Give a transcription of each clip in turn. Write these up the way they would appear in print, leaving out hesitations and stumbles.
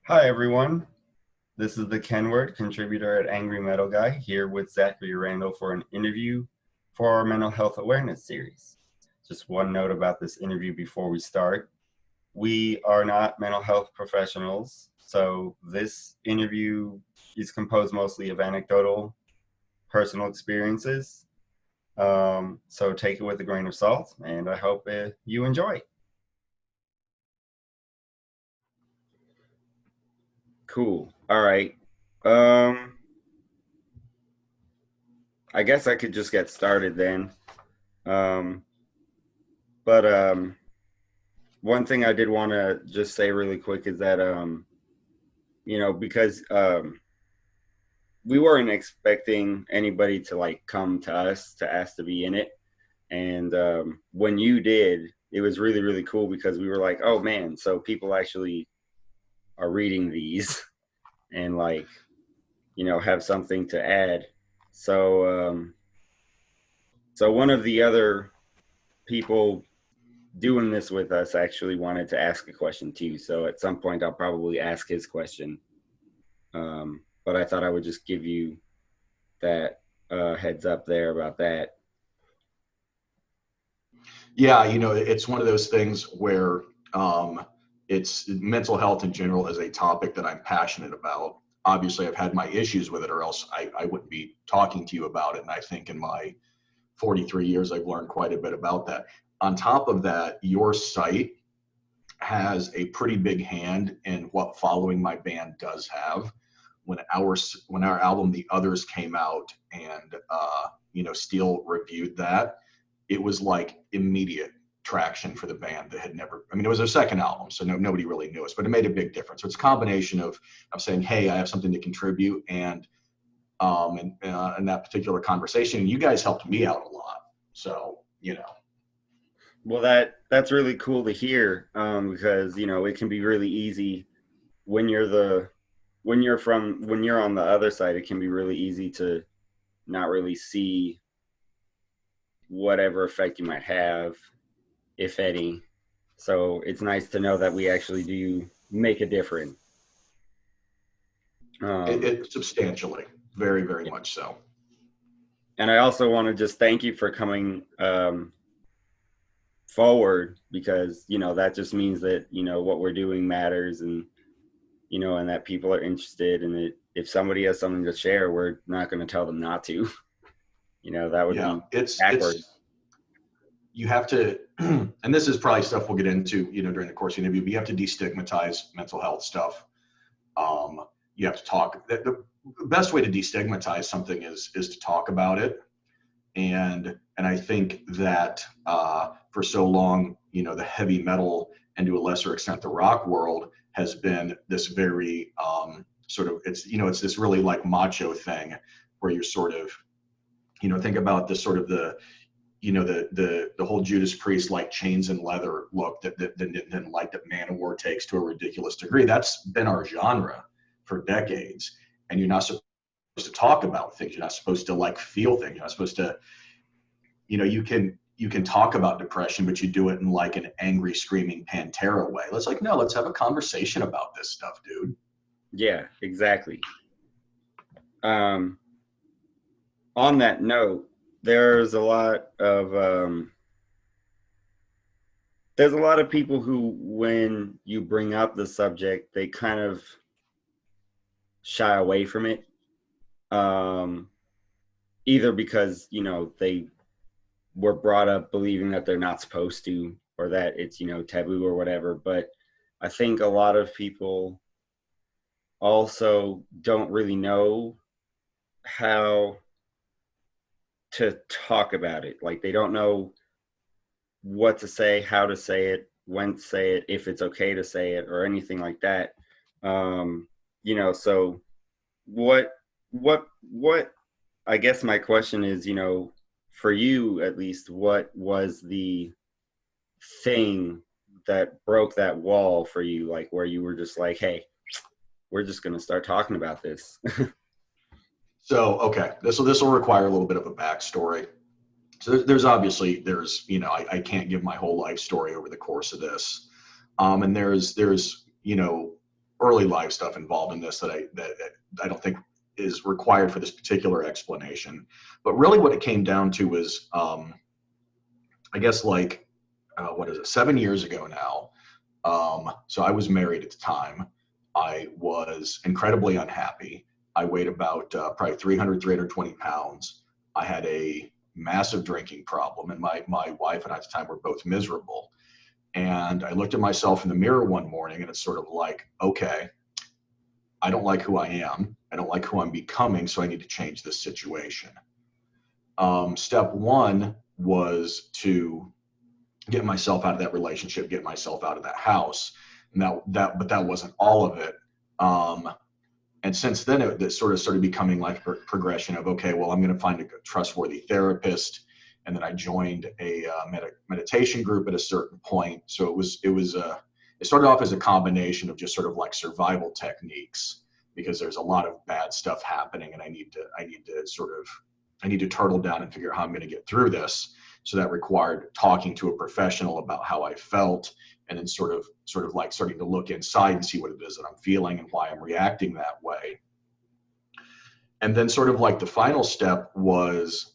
Hi, everyone. This is the TheKenWord, contributor at Angry Metal Guy, here with Zachary Randall for an interview for our mental health awareness series. Just one note about this interview before we start. We are not mental health professionals, so this interview is composed mostly of anecdotal, personal experiences. So take it with a grain of salt, and I hope you enjoy. Cool. All right. Um, I guess I could just get started then. Um, but one thing I did want to just say really quick is that because we weren't expecting anybody to like come to us to ask to be in it, and when you did, it was really really cool because we were like, oh man, so people actually are reading these and like have something to add. So one of the other people doing this with us actually wanted to ask a question too. So at some point, I'll probably ask his question. But I thought I would just give you that heads up there about that. Yeah, it's one of those things where um, it's mental health in general is a topic that I'm passionate about. Obviously, I've had my issues with it, or else I wouldn't be talking to you about it. And I think in my 43 years, I've learned quite a bit about that. On top of that, your site has a pretty big hand in what following my band does have. When our album The Others came out and Steele reviewed that, it was like immediate traction for the band that had never, I mean, it was their second album, so nobody really knew us, but it made a big difference. So it's a combination of saying, hey, I have something to contribute, and in that particular conversation, you guys helped me out a lot. So, Well, that's really cool to hear because it can be really easy when you're on the other side. It can be really easy to not really see whatever effect you might have, if any. So it's nice to know that we actually do make a difference. Um, it substantially, very, very much so. and I also want to just thank you for coming forward because that just means that what we're doing matters, and that people are interested in it. If somebody has something to share, we're not going to tell them not to. That would Yeah, be it's backwards. you have to, and this is probably stuff we'll get into, during the course of the interview, but you have to destigmatize mental health stuff. You have to talk. The best way to destigmatize something is to talk about it. And I think that for so long, the heavy metal and to a lesser extent the rock world has been this very sort of it's this really like macho thing where you're sort of think about the sort of the whole Judas Priest like chains and leather look that like that Manowar takes to a ridiculous degree. That's been our genre for decades, and you're not supposed to talk about things. You're not supposed to like feel things. You're not supposed to, you can talk about depression, but you do it in like an angry, screaming Pantera way. Let's have a conversation about this stuff, dude. Yeah, exactly. Um, on that note, there's a lot of there's a lot of people who, when you bring up the subject, they kind of shy away from it. Um, Either because they were brought up believing that they're not supposed to, or that it's taboo or whatever. But I think a lot of people also don't really know how to talk about it. Like they don't know what to say, how to say it, when to say it, if it's okay to say it, or anything like that. Um, so what I guess my question is, for you at least, what was the thing that broke that wall for you, like where you were just like, hey, we're just gonna start talking about this. So, okay, this will require a little bit of a backstory. So there's obviously I can't give my whole life story over the course of this, and there's early life stuff involved in this that I don't think is required for this particular explanation. But really, what it came down to was, I guess, like, what is it, 7 years ago now. So I was married at the time. I was incredibly unhappy. I weighed about probably 320 pounds. I had a massive drinking problem, and my wife and I at the time were both miserable. And I looked at myself in the mirror one morning, and it's sort of like, okay, I don't like who I am. I don't like who I'm becoming, so I need to change this situation. Step one was to get myself out of that relationship, get myself out of that house. But that wasn't all of it. And since then, it sort of started becoming like a progression of, okay, well, I'm going to find a trustworthy therapist. And then I joined a meditation group at a certain point. So it started off as a combination of just sort of like survival techniques, because there's a lot of bad stuff happening, and I need to turtle down and figure out how I'm going to get through this. So that required talking to a professional about how I felt, and then sort of like starting to look inside and see what it is that I'm feeling and why I'm reacting that way. And then sort of like the final step was,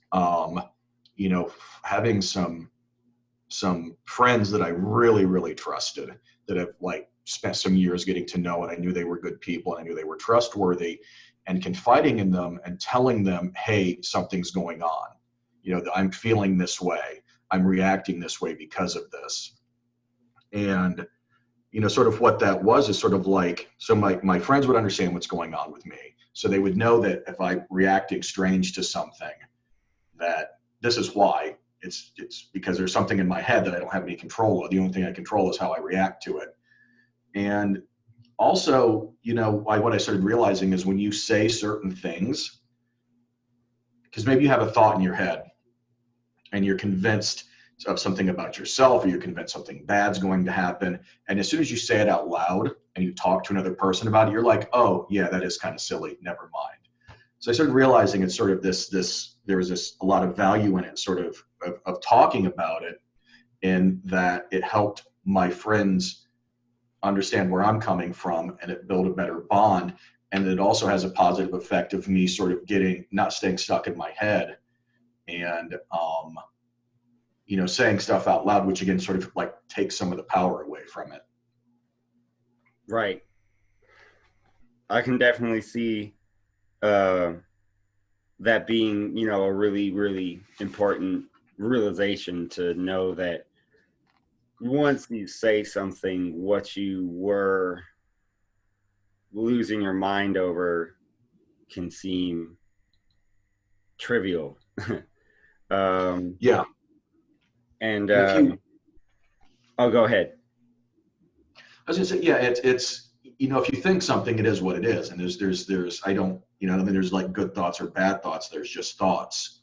having some friends that I really, really trusted, that have like spent some years getting to know, and I knew they were good people, and I knew they were trustworthy, and confiding in them and telling them, hey, something's going on. I'm feeling this way. I'm reacting this way because of this. And, sort of what that was is sort of like, so my friends would understand what's going on with me. So they would know that if I'm reacting strange to something, that this is why. It's because there's something in my head that I don't have any control of. The only thing I control is how I react to it. And also, what I started realizing is when you say certain things, because maybe you have a thought in your head and you're convinced of something about yourself, or you're convinced something bad's going to happen. And as soon as you say it out loud and you talk to another person about it, you're like, oh yeah, that is kind of silly. Never mind. So I started realizing it's sort of there was a lot of value in it, sort of talking about it, in that it helped my friends understand where I'm coming from, and it built a better bond. And it also has a positive effect of me sort of not staying stuck in my head, and, saying stuff out loud, which again, sort of like takes some of the power away from it. Right. I can definitely see that being, a really, really important realization, to know that once you say something, what you were losing your mind over can seem trivial. Yeah. And And if you, oh, go ahead. I was gonna say, yeah, it's if you think something, it is what it is, and I don't, I mean, there's like good thoughts or bad thoughts. There's just thoughts,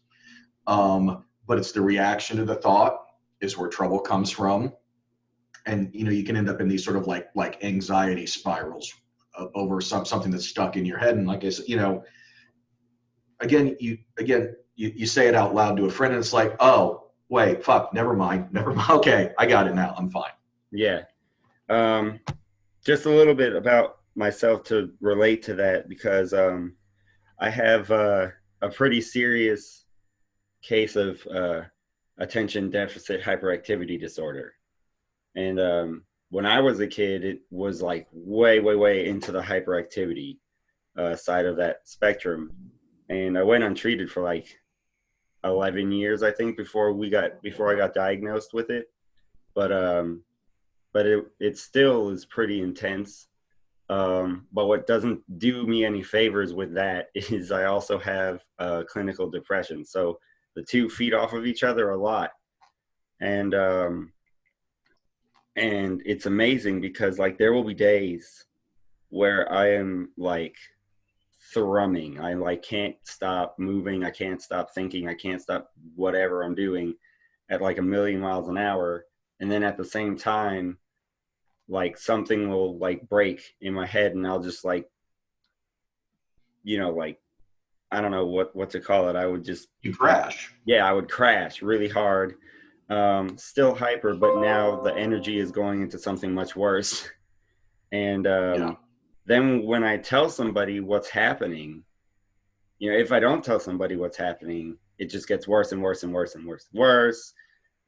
but it's the reaction to the thought is where trouble comes from, and you can end up in these sort of like anxiety spirals over something that's stuck in your head. And like I said, you say it out loud to a friend, and it's like, oh wait, fuck, never mind, okay, I got it now, I'm fine. Yeah. Just a little bit about myself to relate to that, because I have a pretty serious case of attention deficit hyperactivity disorder. And when I was a kid, it was like way, way, way into the hyperactivity side of that spectrum. And I went untreated for like 11 years, I think, before I got diagnosed with it. But it still is pretty intense. But what doesn't do me any favors with that is I also have clinical depression. So the two feed off of each other a lot. And it's amazing, because like there will be days where I am like thrumming. I like can't stop moving. I can't stop thinking. I can't stop whatever I'm doing at like a million miles an hour. And then at the same time, like something will like break in my head, and I'll just like, like, I don't know what to call it. I would just, You crash. yeah, I would crash really hard. Still hyper, but now the energy is going into something much worse. And Yeah. then when I tell somebody what's happening, if I don't tell somebody what's happening, it just gets worse and worse and worse and worse and worse.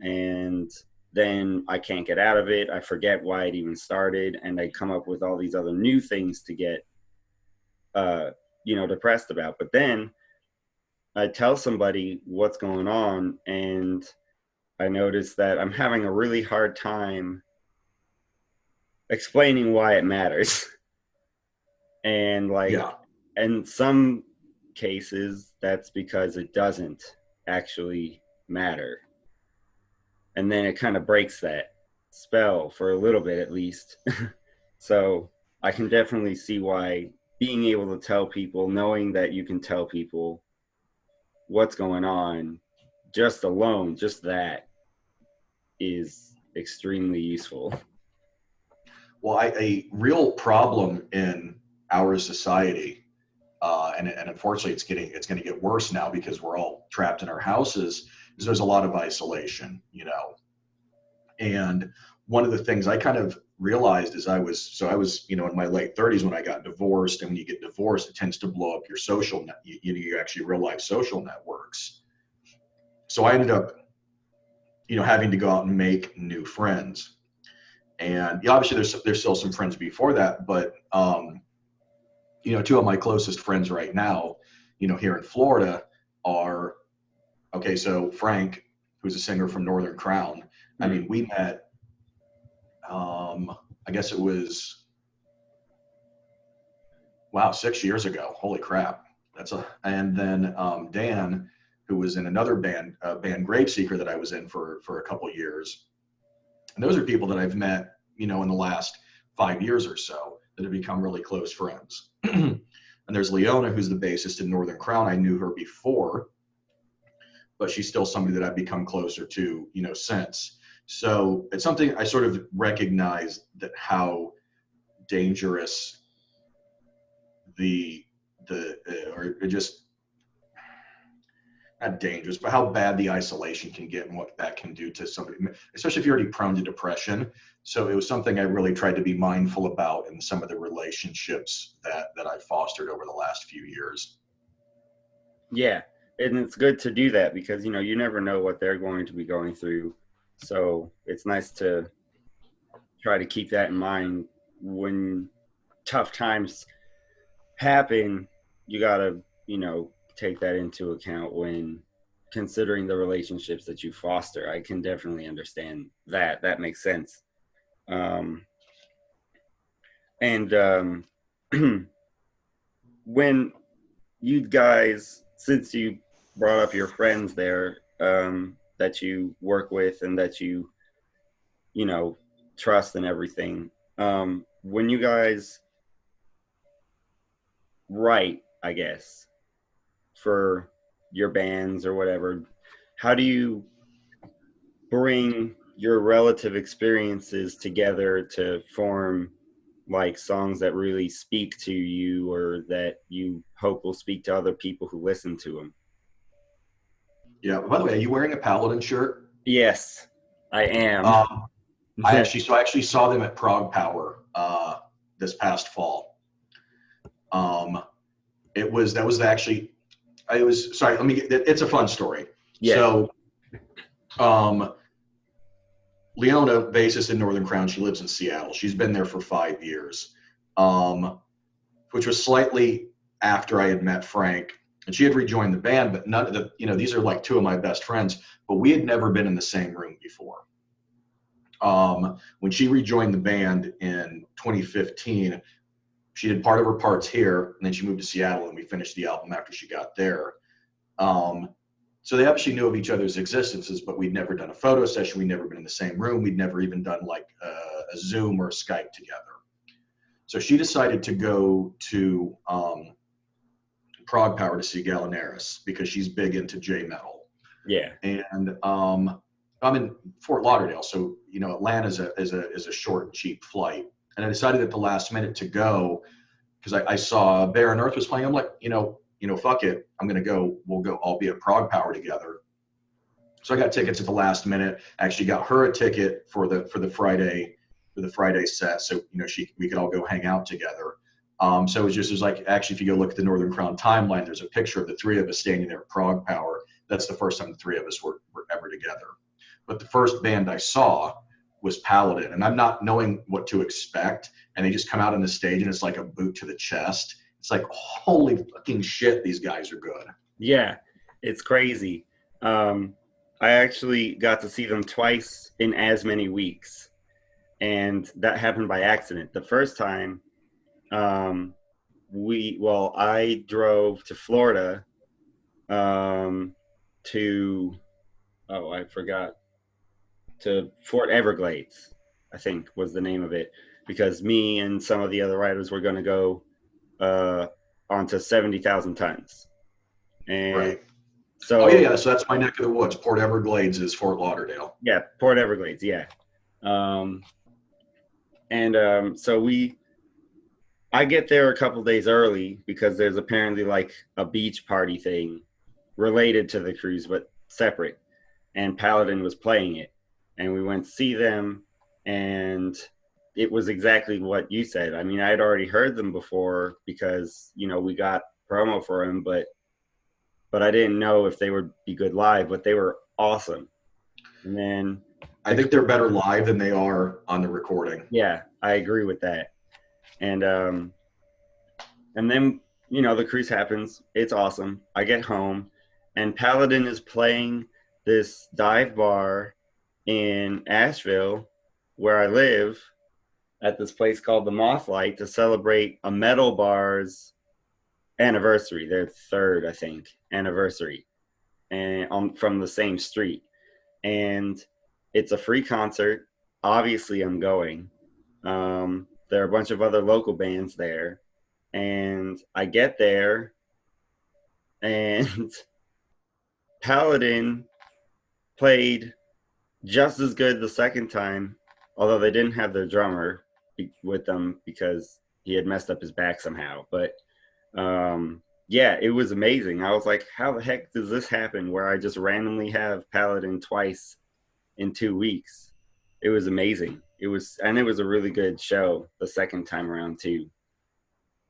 And then I can't get out of it. I forget why it even started, and I come up with all these other new things to get, depressed about. But then I tell somebody what's going on, and I notice that I'm having a really hard time explaining why it matters. And like, Yeah. in some cases, that's because it doesn't actually matter. And then it kind of breaks that spell for a little bit at least. So I can definitely see why being able to tell people, knowing that you can tell people what's going on, just alone, just that is extremely useful. Well, a real problem in our society, and unfortunately it's going to get worse now because we're all trapped in our houses, is there's a lot of isolation, And one of the things I kind of realized is I was, in my late 30s when I got divorced. And when you get divorced, it tends to blow up your social net, actually real life social networks. So I ended up, having to go out and make new friends. And obviously there's still some friends before that, but, two of my closest friends right now, here in Florida are, okay, so Frank, who's a singer from Northern Crown. I mean, we met, I guess it was, wow, 6 years ago. Holy crap. And then Dan, who was in another band, Graveseeker, that I was in for a couple of years. And those are people that I've met, in the last 5 years or so that have become really close friends. And there's Leona, who's the bassist in Northern Crown. I knew her before, but she's still somebody that I've become closer to, since. So it's something I sort of recognize, that how dangerous or just not dangerous, but how bad the isolation can get and what that can do to somebody, especially if you're already prone to depression. So it was something I really tried to be mindful about in some of the relationships that I fostered over the last few years. Yeah. And it's good to do that because, you never know what they're going to be going through. So it's nice to try to keep that in mind when tough times happen. You got to, take that into account when considering the relationships that you foster. I can definitely understand that. That makes sense. Um, and when you guys, since you brought up your friends there, that you work with and that you know, trust and everything, when you guys write, I guess, for your bands or whatever, how do you bring your relative experiences together to form like songs that really speak to you or that you hope will speak to other people who listen to them? Yeah. By the way, are you wearing a Paladin shirt? Yes, I am. Um, I actually saw them at Prog Power this past fall. That was actually, I was sorry. It's a fun story. Yeah. So, Leona, bassist in Northern Crown, she lives in Seattle. She's been there for 5 years, which was slightly after I had met Frank, and she had rejoined the band. But none of these are like two of my best friends, but we had never been in the same room before. When she rejoined the band in 2015, she did part of her parts here, and then she moved to Seattle, and we finished the album after she got there. So they obviously knew of each other's existences, but we'd never done a photo session. We'd never been in the same room. We'd never even done like a Zoom or a Skype together. So she decided to go to Prague Power to see Gallinaris because she's big into J metal. Yeah. And I'm in Fort Lauderdale, so Atlanta is a short and cheap flight. And I decided at the last minute to go because I saw Bear and Earth was playing. I'm like, fuck it, I'm gonna go. We'll go. I'll be at Prague Power together. So I got tickets at the last minute. I actually got her a ticket for the Friday set, so we could all go hang out together. So it's just, there's like, actually, if you go look at the Northern Crown timeline, there's a picture of the three of us standing there at Prague Power. That's the first time the three of us were ever together. But the first band I saw was Paladin, and I'm not knowing what to expect. And they just come out on the stage and it's like a boot to the chest. It's like, holy fucking shit, these guys are good. Yeah, it's crazy. I actually got to see them twice in as many weeks, and that happened by accident. The first time, um, I drove to Florida, um, to, oh, I forgot, to Fort Everglades, I think was the name of it, because me and some of the other riders were going to go uh, onto 70,000 tons. And Right. Oh yeah, so, yeah. So that's my neck of the woods. Port Everglades is Fort Lauderdale. yeah, Port Everglades, yeah. Um, and so I get there a couple days early because there's apparently like a beach party thing related to the cruise, but separate. And Paladin was playing it, and we went to see them, and it was exactly what you said. I mean, I had already heard them before because we got promo for them, but I didn't know if they would be good live. But they were awesome. And then I think they're better live than they are on the recording. yeah, I agree with that. And then the cruise happens. It's awesome. I get home, and Paladin is playing this dive bar in Asheville, where I live, at this place called the Mothlight, to celebrate a metal bar's anniversary, their third, I think, anniversary, and from the same street. And it's a free concert. Obviously, I'm going. There are a bunch of other local bands there, and I get there, and Paladin played just as good the second time, although they didn't have their drummer with them because he had messed up his back somehow. But yeah, it was amazing. I was like, how the heck does this happen where I just randomly have Paladin twice in 2 weeks? It was amazing. It was a really good show the second time around too.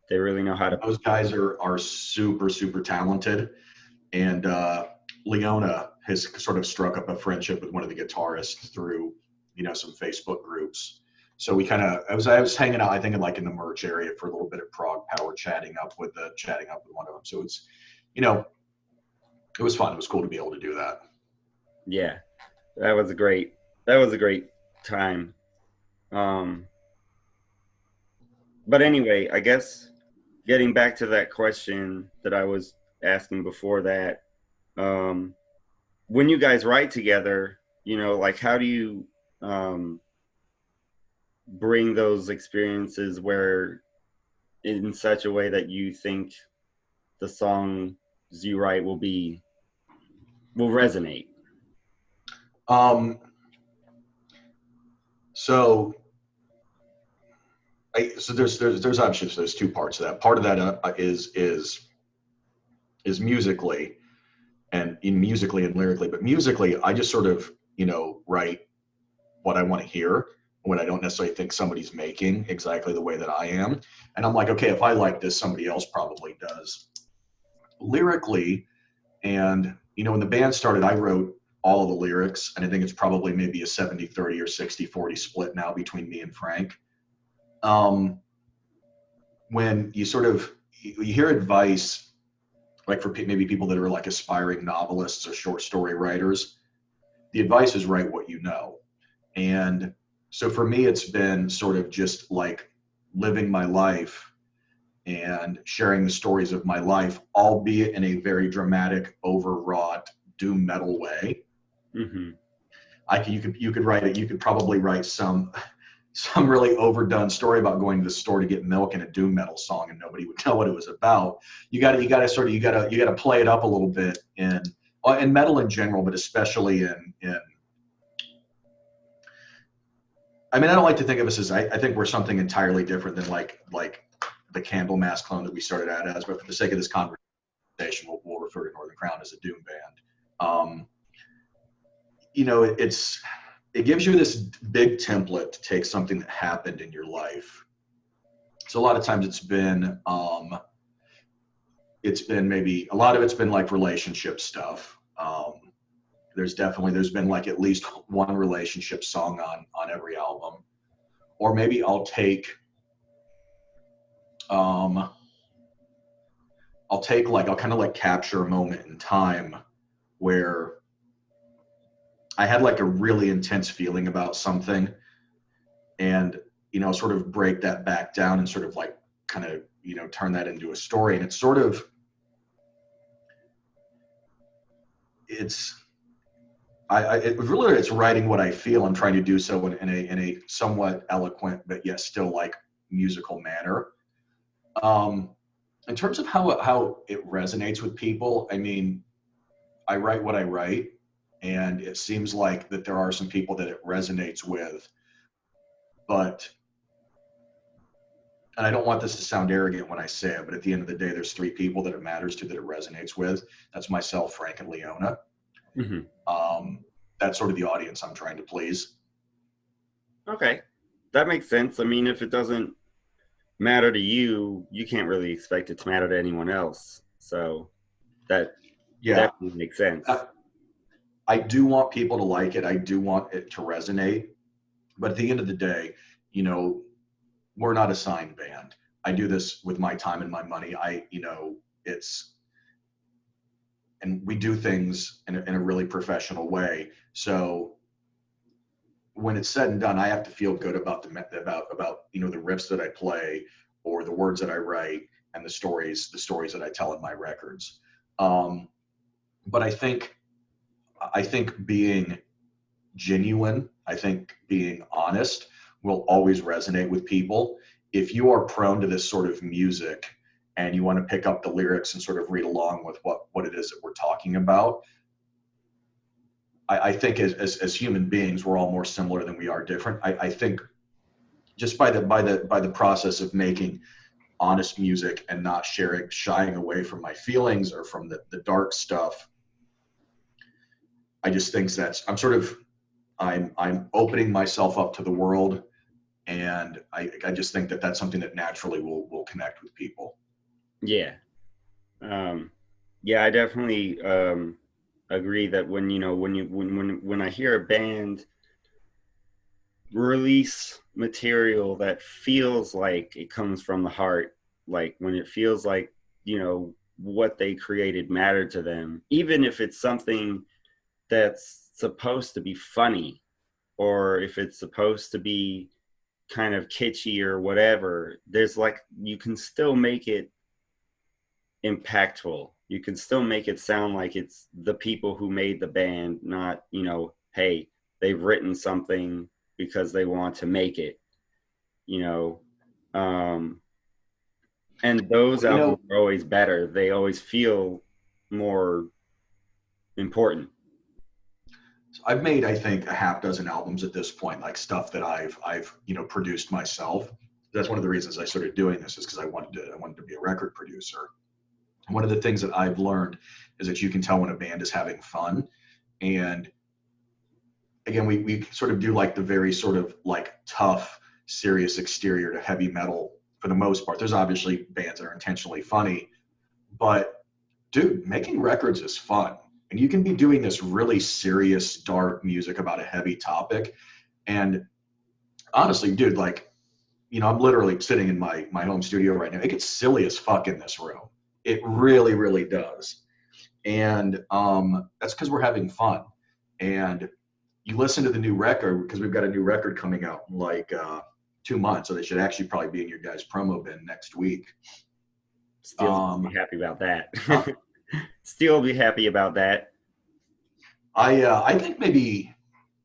They really know how to. Those guys are super, super talented. And Leona has sort of struck up a friendship with one of the guitarists through, some Facebook groups. So we kind of, I was hanging out, I think, like in the merch area for a little bit at Prague Power, chatting up with one of them. So it's, it was fun. It was cool to be able to do that. Yeah, that was a great time. Um, but anyway, I guess getting back to that question that I was asking before that, um, when you guys write together, like how do you um, bring those experiences where in such a way that you think the songs you write will resonate? Um, so so there's obviously there's two parts of that. Part of that is musically and lyrically, but musically, I just sort of write what I want to hear, when I don't necessarily think somebody's making exactly the way that I am, and I'm like, okay, if I like this, somebody else probably does. Lyrically, and when the band started, I wrote all of the lyrics, and I think it's probably maybe a 70-30 or 60-40 split now between me and Frank. When you sort of you hear advice, like for maybe people that are like aspiring novelists or short story writers, the advice is write what you know. And so for me, it's been sort of just like living my life and sharing the stories of my life, albeit in a very dramatic, overwrought doom metal way. Mm-hmm. You could write it. You could probably write some really overdone story about going to the store to get milk in a doom metal song, and nobody would know what it was about. You got to play it up a little bit in metal in general, but especially in. I mean, I don't like to think of us as. I think we're something entirely different than like the Candlemass clone that we started out as. But for the sake of this conversation, we'll refer to Northern Crown as a doom band. It gives you this big template to take something that happened in your life, So a lot of times it's been maybe a lot of it's been like relationship stuff. There's been like at least one relationship song on every album. Or maybe um I'll kind of like capture a moment in time where I had like a really intense feeling about something, and sort of break that back down and sort of like kind of turn that into a story. And it's sort of it's it's writing what I feel. I'm trying to do so in a somewhat eloquent but yet still like musical manner. Um, in terms of how it resonates with people, I mean, I write what I write, and it seems like that there are some people that it resonates with, but and I don't want this to sound arrogant when I say it, but at the end of the day, there's three people that it matters to, that it resonates with. That's myself, Frank, and Leona. Hmm. That's sort of the audience I'm trying to please. Okay, that makes sense. I mean, if it doesn't matter to you, you can't really expect it to matter to anyone else. So that Yeah, definitely makes sense. I, I do want people to like it. I do want it to resonate. But at the end of the day, you know, we're not a signed band. I do this with my time and my money. It's, and we do things in a really professional way. So when it's said and done, I have to feel good about the riffs that I play, or the words that I write, and the stories that I tell in my records. Um, but I think being genuine, I think being honest will always resonate with people. If you are prone to this sort of music and you want to pick up the lyrics and sort of read along with what it is that we're talking about, I think as human beings, we're all more similar than we are different. I think just by the process of making honest music and not shying away from my feelings or from the dark stuff, I just think I'm opening myself up to the world, and I just think that that's something that naturally will connect with people. Yeah. Um, yeah, I definitely agree that when when I hear a band release material that feels like it comes from the heart, like when it feels like, what they created mattered to them, even if it's something that's supposed to be funny, or if it's supposed to be kind of kitschy or whatever, there's like, you can still make it impactful. You can still make it sound like it's the people who made the band, not, hey, they've written something because they want to make it, you know. Um, and those Well, albums are always better. They always feel more important. I've made, I think, a half dozen albums at this point, like stuff that I've produced myself. That's one of the reasons I started doing this, is because I wanted to be a record producer. One of the things that I've learned is that you can tell when a band is having fun. And again, we sort of do like the very sort of like tough, serious exterior to heavy metal for the most part. There's obviously bands that are intentionally funny, but dude, making records is fun. And you can be doing this really serious, dark music about a heavy topic. And honestly, dude, like, I'm literally sitting in my home studio right now. It gets silly as fuck in this room. It really, really does. And that's because we're having fun. And you listen to the new record, because we've got a new record coming out in like 2 months. So they should actually probably be in your guys' promo bin next week. Still be Um, happy about that. huh? Still be happy about that. I think maybe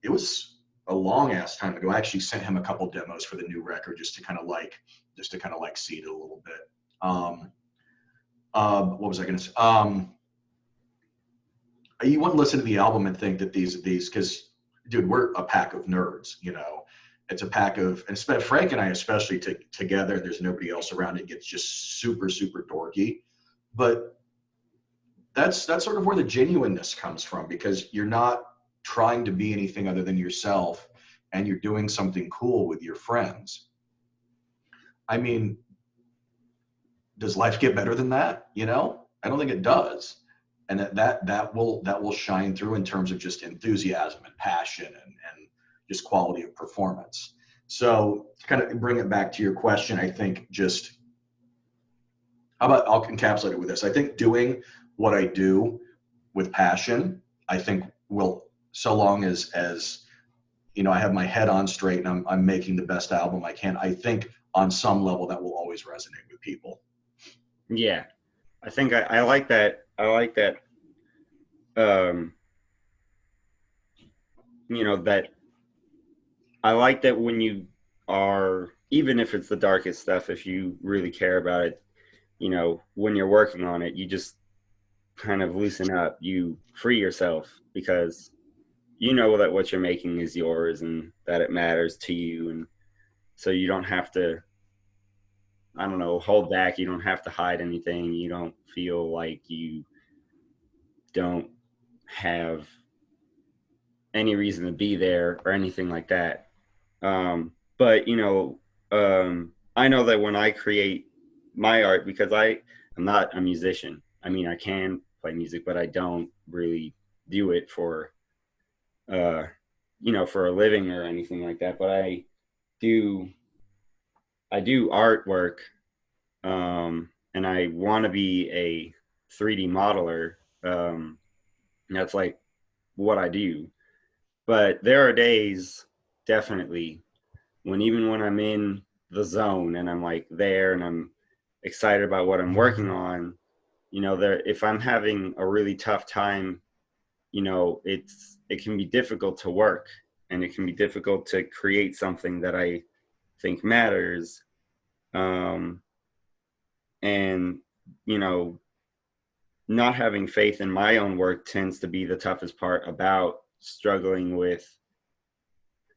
it was a long ass time ago. I actually sent him a couple demos for the new record, just to kind of like seed it a little bit. Um, what was I going to say? You wouldn't listen to the album and think that these because, dude, we're a pack of nerds. It's a pack of, and Frank and I especially together. There's nobody else around. It gets just super super dorky, but that's sort of where the genuineness comes from, because you're not trying to be anything other than yourself, and you're doing something cool with your friends. I mean, does life get better than that? You know, I don't think it does. And that will shine through in terms of just enthusiasm and passion and just quality of performance. So to kind of bring it back to your question, I think just how about I'll encapsulate it with this. I think doing what I do with passion, I think will, so long as you know I have my head on straight and I'm making the best album I can, I think on some level that will always resonate with people. Yeah, I think I like that. I like that. Um, that I like that when you are, even if it's the darkest stuff, if you really care about it, when you're working on it, you just kind of loosen up. You free yourself because you know that what you're making is yours and that it matters to you, and so you don't have to, I don't know, hold back. You don't have to hide anything. You don't feel like you don't have any reason to be there or anything like that. But I know that when I create my art, because am not a musician. I mean, I can play music, but I don't really do it uh, for a living or anything like that. But do, I do artwork, and I want to be a 3D modeler. That's like what I do. But there are days, definitely, when even when I'm in the zone and I'm like there and I'm excited about what I'm working on, there, if I'm having a really tough time, it can be difficult to work, and it can be difficult to create something that I think matters. Um, and you know, not having faith in my own work tends to be the toughest part about struggling with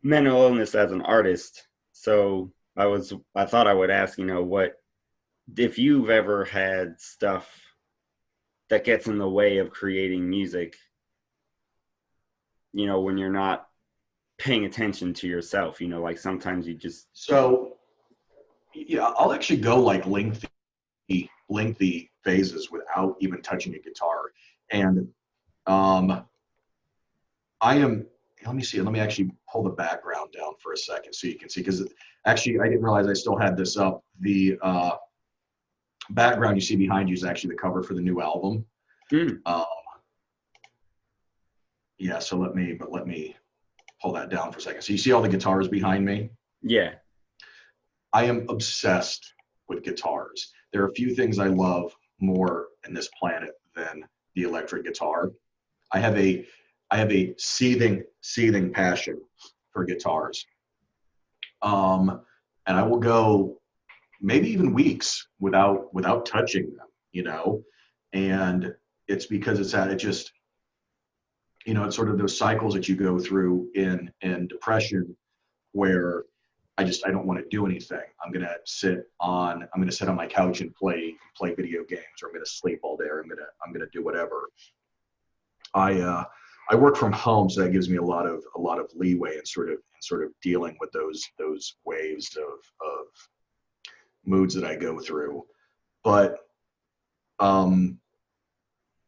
mental illness as an artist. So I thought I would ask, what, if you've ever had stuff that gets in the way of creating music, when you're not paying attention to yourself, like sometimes you just, So yeah, I'll actually go like lengthy phases without even touching a guitar. And um, I am, let me see, let me actually pull the background down for a second so you can see, because actually I didn't realize I still had this up. The background you see behind you is actually the cover for the new album. mm, Um, yeah, so let me pull that down for a second. So you see all the guitars behind me? yeah. I am obsessed with guitars. There are a few things I love more in this planet than the electric guitar. I have a I have a seething passion for guitars. Um, and I will go maybe even weeks without touching them, you know. And it's because it just, it's sort of those cycles that you go through in depression where I don't want to do anything. I'm gonna sit on my couch and play video games, or I'm gonna sleep all day, or I'm gonna do whatever. I work from home, so that gives me a lot of leeway in sort of dealing with those waves of moods that I go through. But um,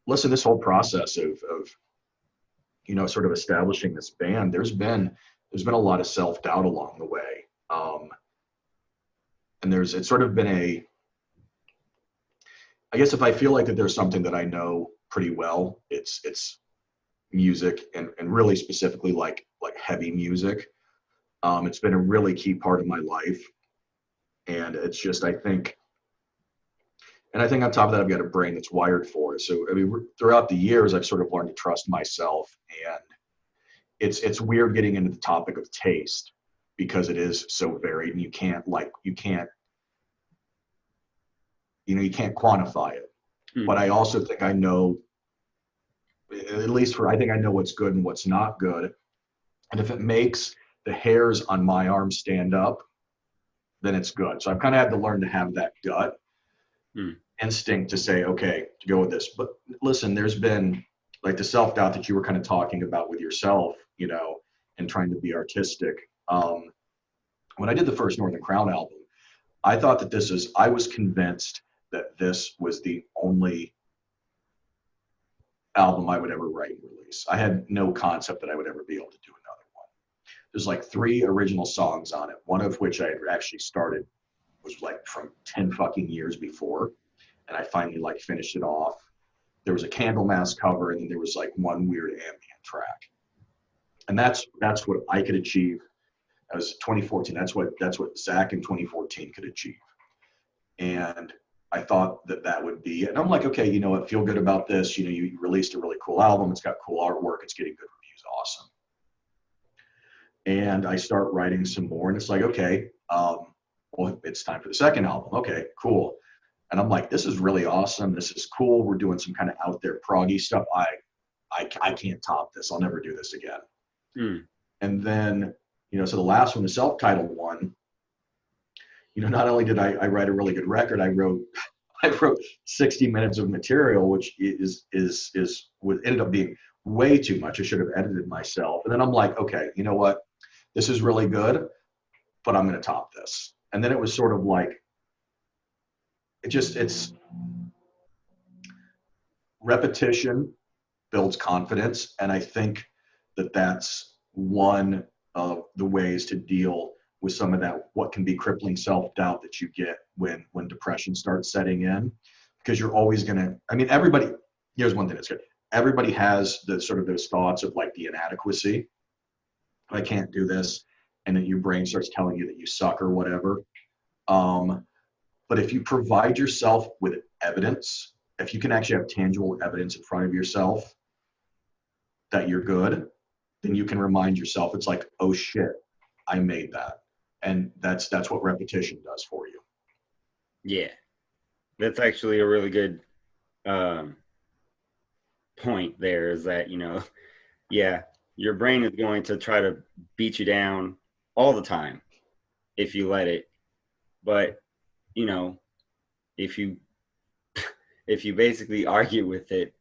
listen, this whole process of sort of establishing this band, there's been a lot of self doubt along the way. And it's sort of been I guess if I feel like that there's something that I know pretty well, it's music, and really specifically like heavy music. It's been a really key part of my life, and it's just I think on top of that I've got a brain that's wired for it. So I mean, throughout the years I've sort of learned to trust myself, and it's weird getting into the topic of taste because it is so varied, and you can't quantify it. But Mm, I also think I know, at least I think I know what's good and what's not good. And if it makes the hairs on my arm stand up, then it's good. So I've kind of had to learn to have that gut mm, instinct to say, okay, to go with this. But listen, there's been like the self doubt that you were kind of talking about with yourself, and trying to be artistic. When I did the first Northern Crown album, I thought that I was convinced that this was the only album I would ever write and release. I had no concept that I would ever be able to do another one. There's like 3 original songs on it, one of which I had actually started was like from 10 fucking years before, and I finally like finished it off. There was a Candlemass cover, and then there was like one weird ambient track, and that's what I could achieve. That was 2014. That's what Zach in 2014 could achieve, and I thought that would be, and I'm like, okay, you know what, feel good about this. You know, you released a really cool album. It's got cool artwork. It's getting good reviews. Awesome. And I start writing some more, and it's like, okay, well, it's time for the second album. Okay, cool. And I'm like, this is really awesome. This is cool. We're doing some kind of out there proggy stuff. I can't top this. I'll never do this again. Mm. And then, you know, so the last one, the self-titled one, you know, not only did I write a really good record, I wrote 60 minutes of material, which ended up being way too much. I should have edited myself. And then I'm like, okay, you know what? This is really good, but I'm going to top this. And then it was sort of like, it's repetition builds confidence. And I think that's one of the ways to deal with some of that, what can be crippling self-doubt that you get when depression starts setting in, because you're always going to, I mean, here's one thing that's good. Everybody has the sort of those thoughts of like the inadequacy. I can't do this. And then your brain starts telling you that you suck or whatever. But if you provide yourself with evidence, if you can actually have tangible evidence in front of yourself that you're good, then you can remind yourself, it's like, oh shit, I made that. And that's what repetition does for you. Yeah, that's actually a really good point there, is that, you know, yeah, your brain is going to try to beat you down all the time if you let it. But, you know, if you basically argue with it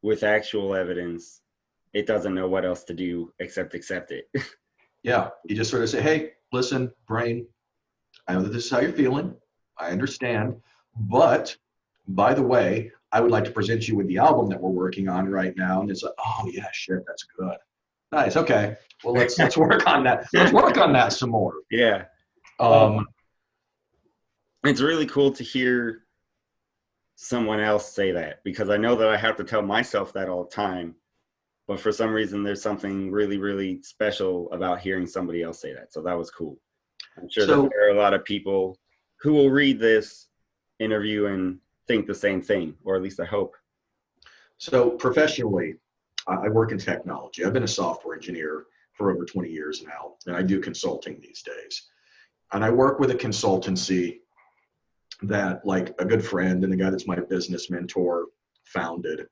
with actual evidence, it doesn't know what else to do except accept it. Yeah, you just sort of say, hey, listen, brain, I know that this is how you're feeling. I understand. But by the way, I would like to present you with the album that we're working on right now. And it's like, oh yeah, shit, that's good. Nice. Okay. Well, let's work on that. Let's work on that some more. Yeah. It's really cool to hear someone else say that, because I know that I have to tell myself that all the time. But for some reason, there's something really, really special about hearing somebody else say that. So that was cool. I'm sure that there are a lot of people who will read this interview and think the same thing, or at least I hope. So professionally, I work in technology. I've been a software engineer for over 20 years now, and I do consulting these days. And I work with a consultancy that, like, a good friend and the guy that's my business mentor founded.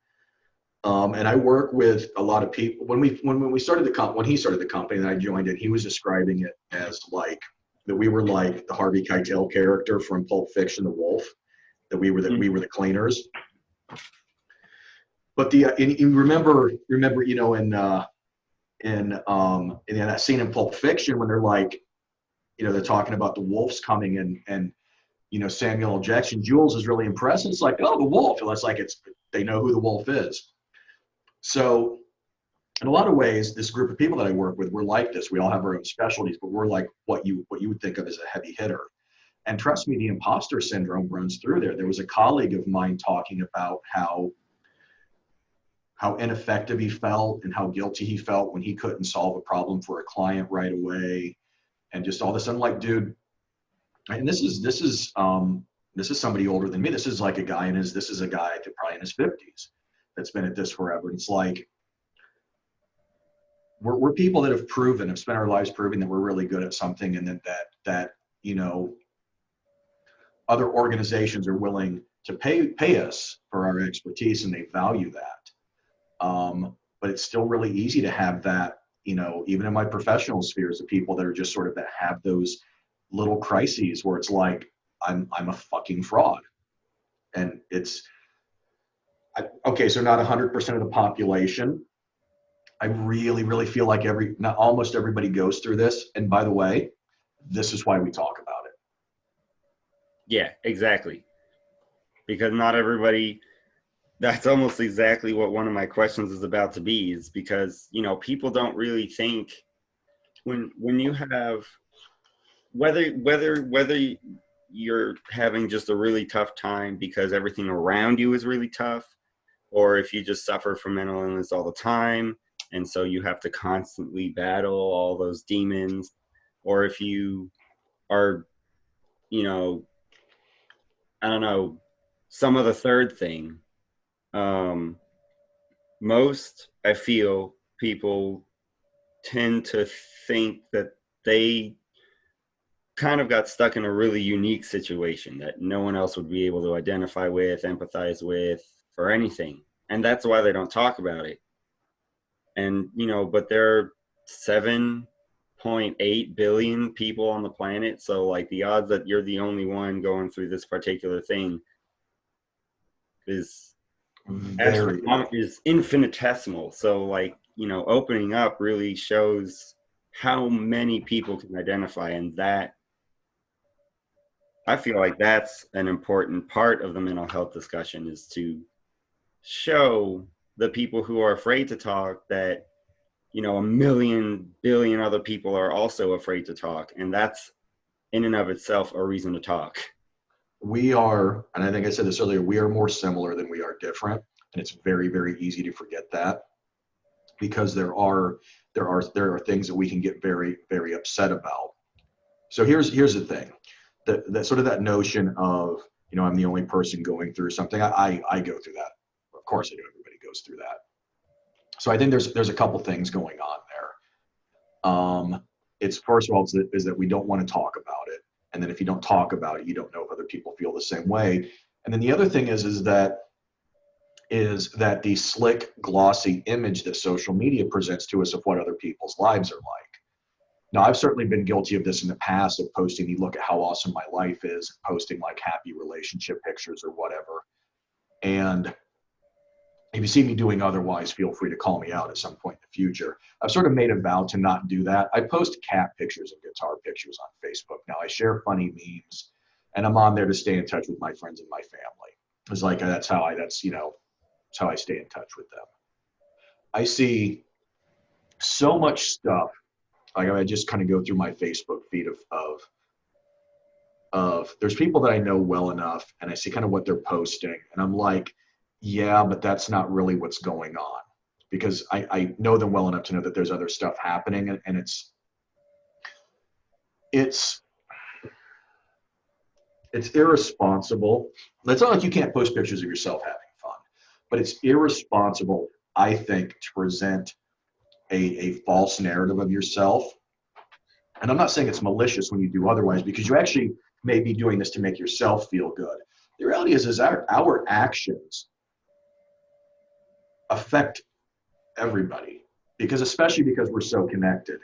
And I work with a lot of people. When he started the company and I joined it, he was describing it as like that we were like the Harvey Keitel character from Pulp Fiction, the wolf. That we were the cleaners. But you remember, you know, in that scene in Pulp Fiction when they're like, you know, they're talking about the wolves coming and you know, Samuel L. Jackson, Jules is really impressed. It's like, oh, the wolf. It's like they know who the wolf is. So in a lot of ways, this group of people that I work with, we're like this. We all have our own specialties, but we're like what you would think of as a heavy hitter. And trust me, the imposter syndrome runs through there. There was a colleague of mine talking about how ineffective he felt and how guilty he felt when he couldn't solve a problem for a client right away. And just all of a sudden, like, dude, and this is somebody older than me. This is a guy probably in his 50s that's been at this forever. And it's like, we're people that have spent our lives proving that we're really good at something, and that you know, other organizations are willing to pay us for our expertise, and they value that. But it's still really easy to have that, you know, even in my professional spheres, of people that are just sort of that have those little crises where it's like, I'm a fucking fraud. And okay, so not 100% of the population. I really, really feel like almost everybody goes through this. And by the way, this is why we talk about it. Yeah, exactly. because not everybody, that's almost exactly what one of my questions is about to be, is because, you know, people don't really think when you have, whether you're having just a really tough time because everything around you is really tough, or if you just suffer from mental illness all the time and so you have to constantly battle all those demons, or if you are, you know, I don't know, some of the third thing. um Most, I feel, people tend to think that they kind of got stuck in a really unique situation that no one else would be able to identify with, empathize with, for anything. And that's why they don't talk about it. And, you know, but there are 7.8 billion people on the planet. So, like, the odds that you're the only one going through this particular thing is Very low. is infinitesimal. So, like, you know, opening up really shows how many people can identify, and that, I feel like that's an important part of the mental health discussion, is to show the people who are afraid to talk that, you know, a million billion other people are also afraid to talk, and that's in and of itself a reason to talk. We are, and I think I said this earlier, we are more similar than we are different. And it's very, very easy to forget that, because there are things that we can get very, very upset about. So here's the thing. That sort of that notion of, you know, I'm the only person going through something. I go through that. Of course I do. Everybody goes through that. So I think there's a couple things going on there. It's, first of all, is that we don't want to talk about it. And then if you don't talk about it, you don't know if other people feel the same way. And then the other thing is that the slick, glossy image that social media presents to us of what other people's lives are like. Now, I've certainly been guilty of this in the past, of posting, you look at how awesome my life is, posting like happy relationship pictures or whatever. And if you see me doing otherwise, feel free to call me out at some point in the future. I've sort of made a vow to not do that. I post cat pictures and guitar pictures on Facebook. Now, I share funny memes, and I'm on there to stay in touch with my friends and my family. It's like, that's how I stay in touch with them. I see so much stuff. Like, I just kind of go through my Facebook feed of there's people that I know well enough, and I see kind of what they're posting, and I'm like, yeah, but that's not really what's going on, because I know them well enough to know that there's other stuff happening, and it's it's irresponsible. It's not like you can't post pictures of yourself having fun, but it's irresponsible, I think, to present a false narrative of yourself. And I'm not saying it's malicious when you do otherwise, because you actually may be doing this to make yourself feel good. The reality is our actions affect everybody, because especially because we're so connected.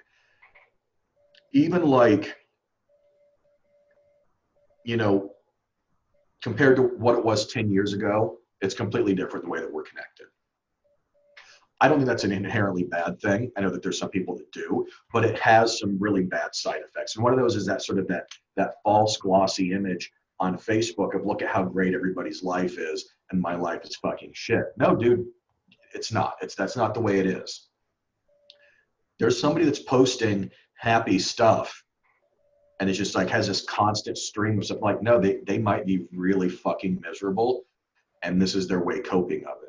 Even like, you know, compared to what it was 10 years ago, it's completely different the way that we're connected. I don't think that's an inherently bad thing. I know that there's some people that do, but it has some really bad side effects. And one of those is that sort of that false, glossy image on Facebook of, look at how great everybody's life is, and my life is fucking shit. No, dude, it's not. That's not the way it is. There's somebody that's posting happy stuff, and it's just like has this constant stream of stuff. Like, no, they might be really fucking miserable, and this is their way coping of it.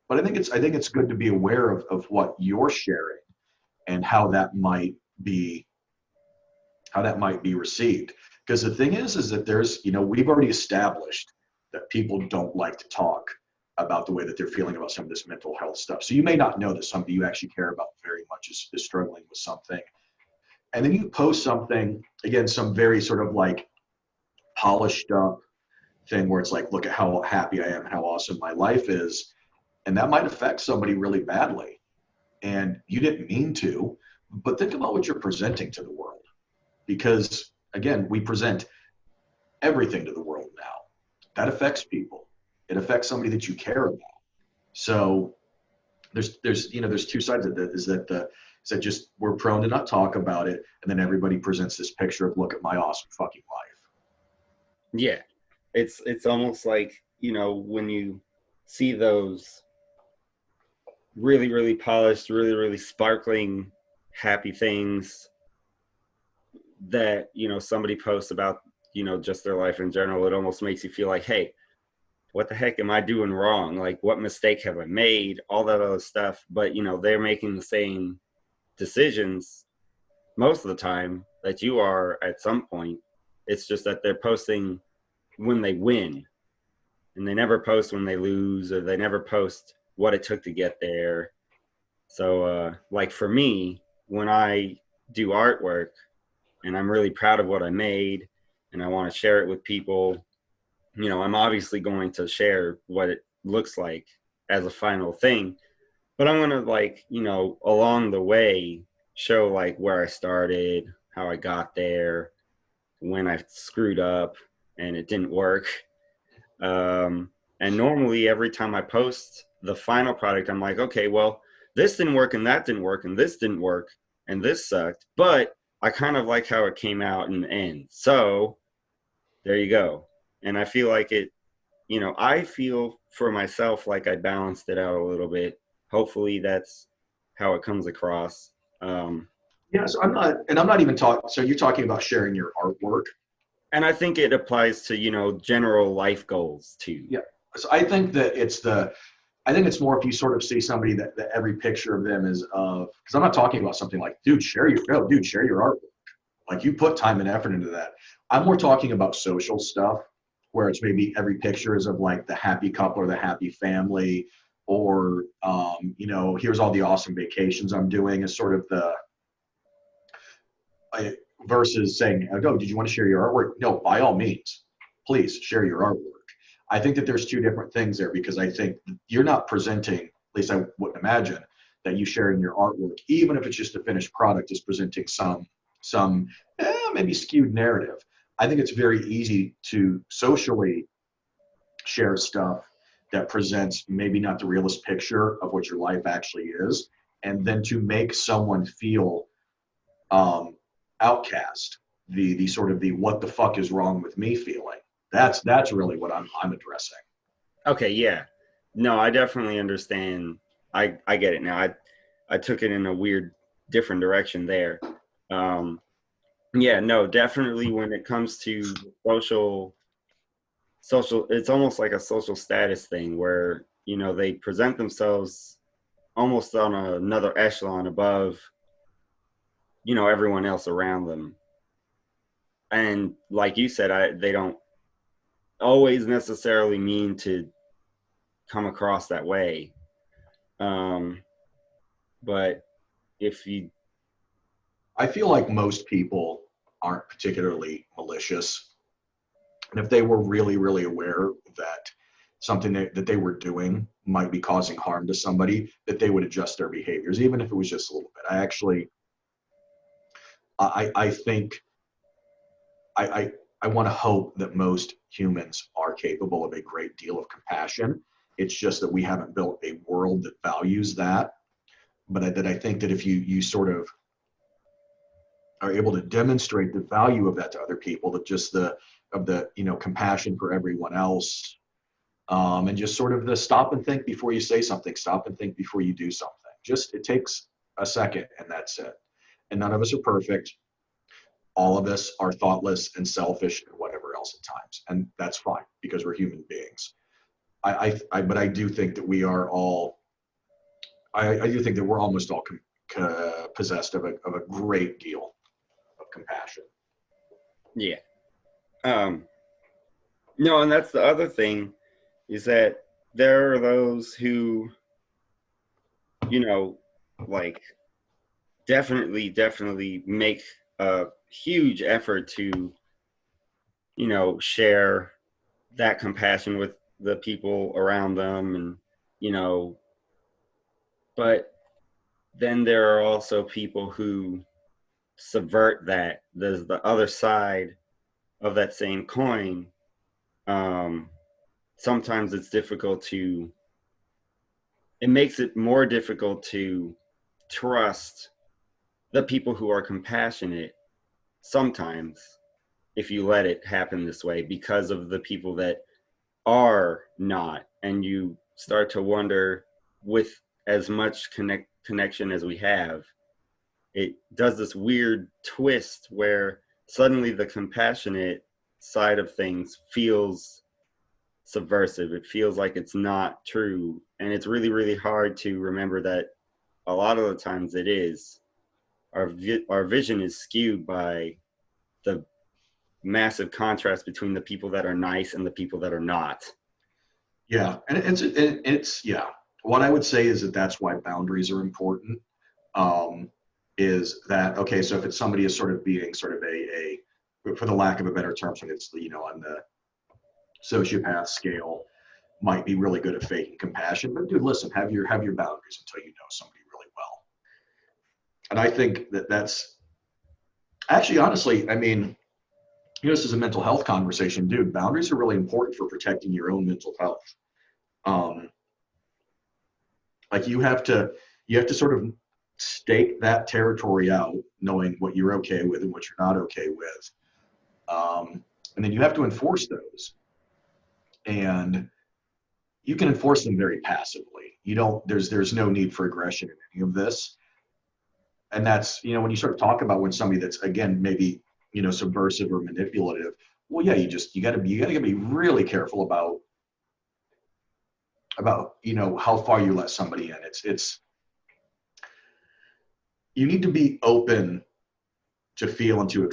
But I think it's good to be aware of what you're sharing, and how that might be received. Because the thing is that there's, we've already established that people don't like to talk about the way that they're feeling about some of this mental health stuff. So you may not know that somebody you actually care about very much is struggling with something. And then you post something, again, some very sort of like polished up thing where it's like, look at how happy I am, how awesome my life is. And that might affect somebody really badly. And you didn't mean to, but think about what you're presenting to the world. Because again, we present everything to the world now. That affects people. It affects somebody that you care about. So there's two sides of that. Is that just we're prone to not talk about it, and then everybody presents this picture of, look at my awesome fucking life. Yeah, it's almost like, when you see those really, really polished, really, really sparkling, happy things that, somebody posts about, just their life in general, it almost makes you feel like, hey, what the heck am I doing wrong? Like, what mistake have I made? All that other stuff. But, they're making the same decisions most of the time that you are at some point. It's just that they're posting when they win, and they never post when they lose, or they never post what it took to get there. So, like for me, when I do artwork and I'm really proud of what I made and I want to share it with people, I'm obviously going to share what it looks like as a final thing, but I'm going to, like, along the way, show like where I started, how I got there, when I screwed up and it didn't work. Um, and normally, every time I post the final product, I'm like, okay, well, this didn't work and that didn't work and this didn't work and this sucked, but I kind of like how it came out in the end. So there you go. And I feel like I feel for myself like I balanced it out a little bit. Hopefully that's how it comes across. Um, Yes, I'm not even talking. So you're talking about sharing your artwork. and I think it applies to, general life goals too. Yeah. So I think that I think it's more if you sort of see somebody that every picture of them is of, because I'm not talking about something like, dude, share your artwork. Like you put time and effort into that. I'm more talking about social stuff where it's maybe every picture is of like the happy couple or the happy family, or here's all the awesome vacations I'm doing, is sort of versus saying, oh, did you want to share your artwork? No, by all means, please share your artwork. I think that there's two different things there, because I think you're not presenting, at least I wouldn't imagine, that you sharing your artwork, even if it's just a finished product, is presenting some maybe skewed narrative. I think it's very easy to socially share stuff that presents maybe not the realist picture of what your life actually is, and then to make someone feel um, outcast, the sort of the what the fuck is wrong with me feeling. That's really what I'm addressing. Okay, yeah. No, I definitely understand. I get it now. I took it in a weird different direction there. Um yeah, no, definitely when it comes to social it's almost like a social status thing where, they present themselves almost on another echelon above, everyone else around them. And like you said, they don't always necessarily mean to come across that way. Um but if you I feel like most people aren't particularly malicious, and if they were really, really aware that something that they were doing might be causing harm to somebody, that they would adjust their behaviors, even if it was just a little bit. I think I want to hope that most humans are capable of a great deal of compassion. It's just that we haven't built a world that values that. But that I think that if you sort of are able to demonstrate the value of that to other people, that just the compassion for everyone else, and just sort of the stop and think before you say something, stop and think before you do something. Just it takes a second, and that's it. And none of us are perfect. All of us are thoughtless and selfish and whatever else at times, and that's fine because we're human beings. But I do think that we are all. I do think that we're almost all possessed of a great deal of compassion. yeah. Um no, and that's the other thing, is that there are those who, you know, like definitely make a huge effort to, share that compassion with the people around them, and, you know, but then there are also people who subvert that. There's the other side of that same coin. Um, Sometimes it makes it more difficult to trust the people who are compassionate sometimes, if you let it happen this way, because of the people that are not, and you start to wonder, with as much connection as we have, it does this weird twist where suddenly the compassionate side of things feels subversive. It feels like it's not true, and it's really really hard to remember that a lot of the times it is. Our vision is skewed by the massive contrast between the people that are nice and the people that are not. Yeah, and it's yeah. What I would say is that that's why boundaries are important. Um, is that okay? So if it's somebody is sort of being sort of for the lack of a better term, so it's on the sociopath scale, might be really good at faking compassion. But dude, listen, have your boundaries until you know somebody really well. And I think that that's actually honestly, I mean, this is a mental health conversation, dude. Boundaries are really important for protecting your own mental health. Um, like you have to sort of stake that territory out, knowing what you're okay with and what you're not okay with, and then you have to enforce those. And you can enforce them very passively. You don't. There's no need for aggression in any of this. And that's when you sort of talk about when somebody that's again maybe subversive or manipulative. Well, yeah, you gotta be really careful about how far you let somebody in. It's you need to be open to feel and to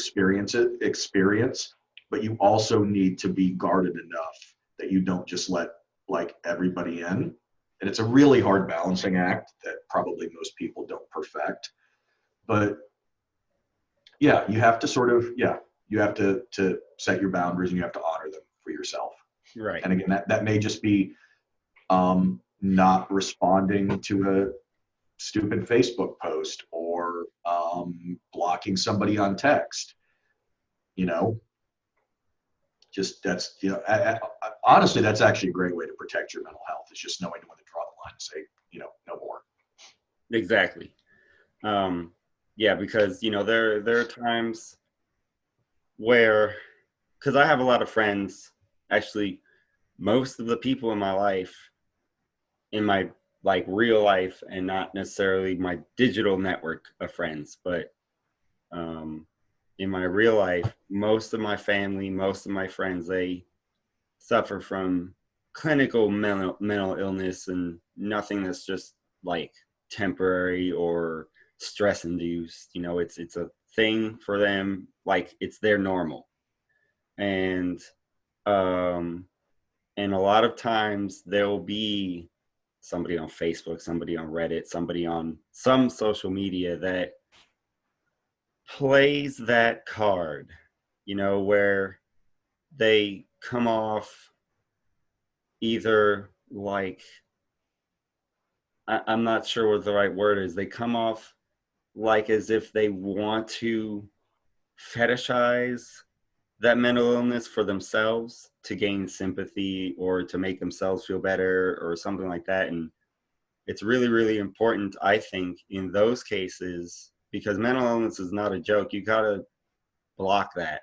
experience, but you also need to be guarded enough that you don't just let like everybody in. And it's a really hard balancing act that probably most people don't perfect. But yeah, you have to you have to set your boundaries and you have to honor them for yourself. Right. And again, that may just be not responding to a stupid Facebook post or blocking somebody on text. You know, just that's honestly, that's actually a great way to protect your mental health. Is just knowing when to draw the line and say, no more. Exactly. Yeah, because there are times where, because I have a lot of friends, actually, most of the people in my life, in my like real life, and not necessarily my digital network of friends, but um, in my real life, most of my family, most of my friends, they suffer from clinical mental illness, and nothing that's just like temporary or stress induced. It's a thing for them, like it's their normal. And um and a lot of times there'll be somebody on Facebook, somebody on Reddit, somebody on some social media that plays that card, where they come off either like, I'm not sure what the right word is. They come off like as if they want to fetishize that mental illness for themselves to gain sympathy or to make themselves feel better or something like that. And it's really, really important, I think, in those cases, because mental illness is not a joke. You got to block that.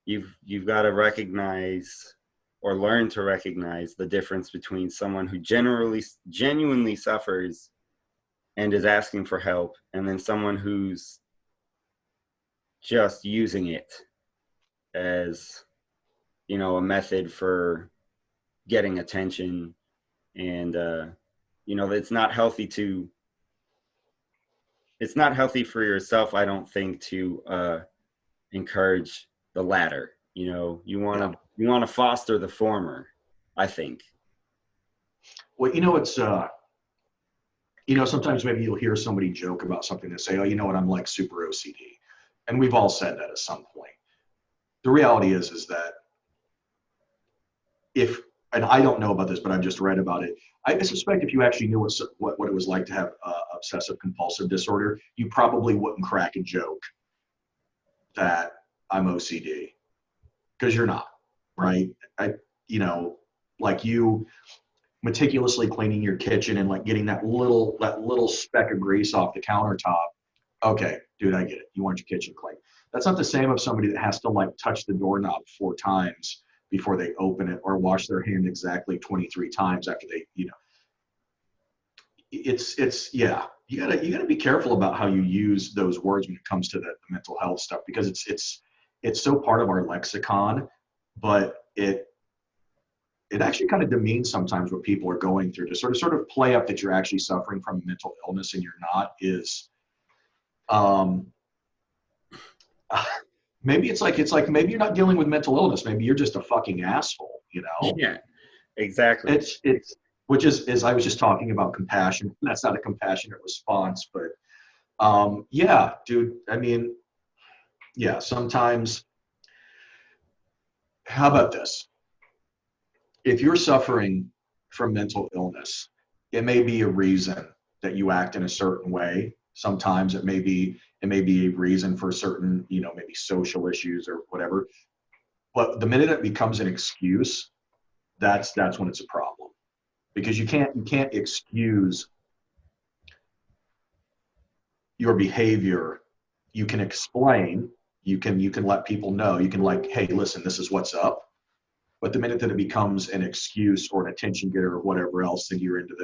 You've got to recognize or learn to recognize the difference between someone who genuinely suffers and is asking for help, and then someone who's just using it as a method for getting attention. And it's not healthy to it's not healthy for yourself, I don't think, to encourage the latter. You want Yeah. to foster the former, I think. Well, sometimes maybe you'll hear somebody joke about something and say, oh, you know what, I'm like super OCD. And we've all said that at some point. The reality is that if, and I don't know about this, but I've just read about it. I suspect if you actually knew what it was like to have obsessive compulsive disorder, you probably wouldn't crack a joke that I'm OCD because you're not, right? I, you know, like you meticulously cleaning your kitchen and like getting that little speck of grease off the countertop. Okay, dude, I get it. You want your kitchen clean. That's not the same of somebody that has to like touch the doorknob 4 times before they open it, or wash their hand exactly 23 times after they, it's yeah, you gotta be careful about how you use those words when it comes to the mental health stuff, because it's so part of our lexicon, but it actually kind of demeans sometimes what people are going through. To sort of play up that you're actually suffering from mental illness and you're not is um maybe it's like maybe you're not dealing with mental illness, maybe you're just a fucking asshole. Yeah, exactly. It's which is I was just talking about compassion. That's not a compassionate response, but yeah, dude, I mean, yeah, sometimes, how about this? If you're suffering from mental illness, it may be a reason that you act in a certain way. Sometimes it may be a reason for certain, maybe social issues or whatever. But the minute it becomes an excuse, that's when it's a problem. Because you can't excuse your behavior. You can explain, you can let people know, you can, like, hey, listen, this is what's up. But the minute that it becomes an excuse or an attention getter or whatever else, then you're into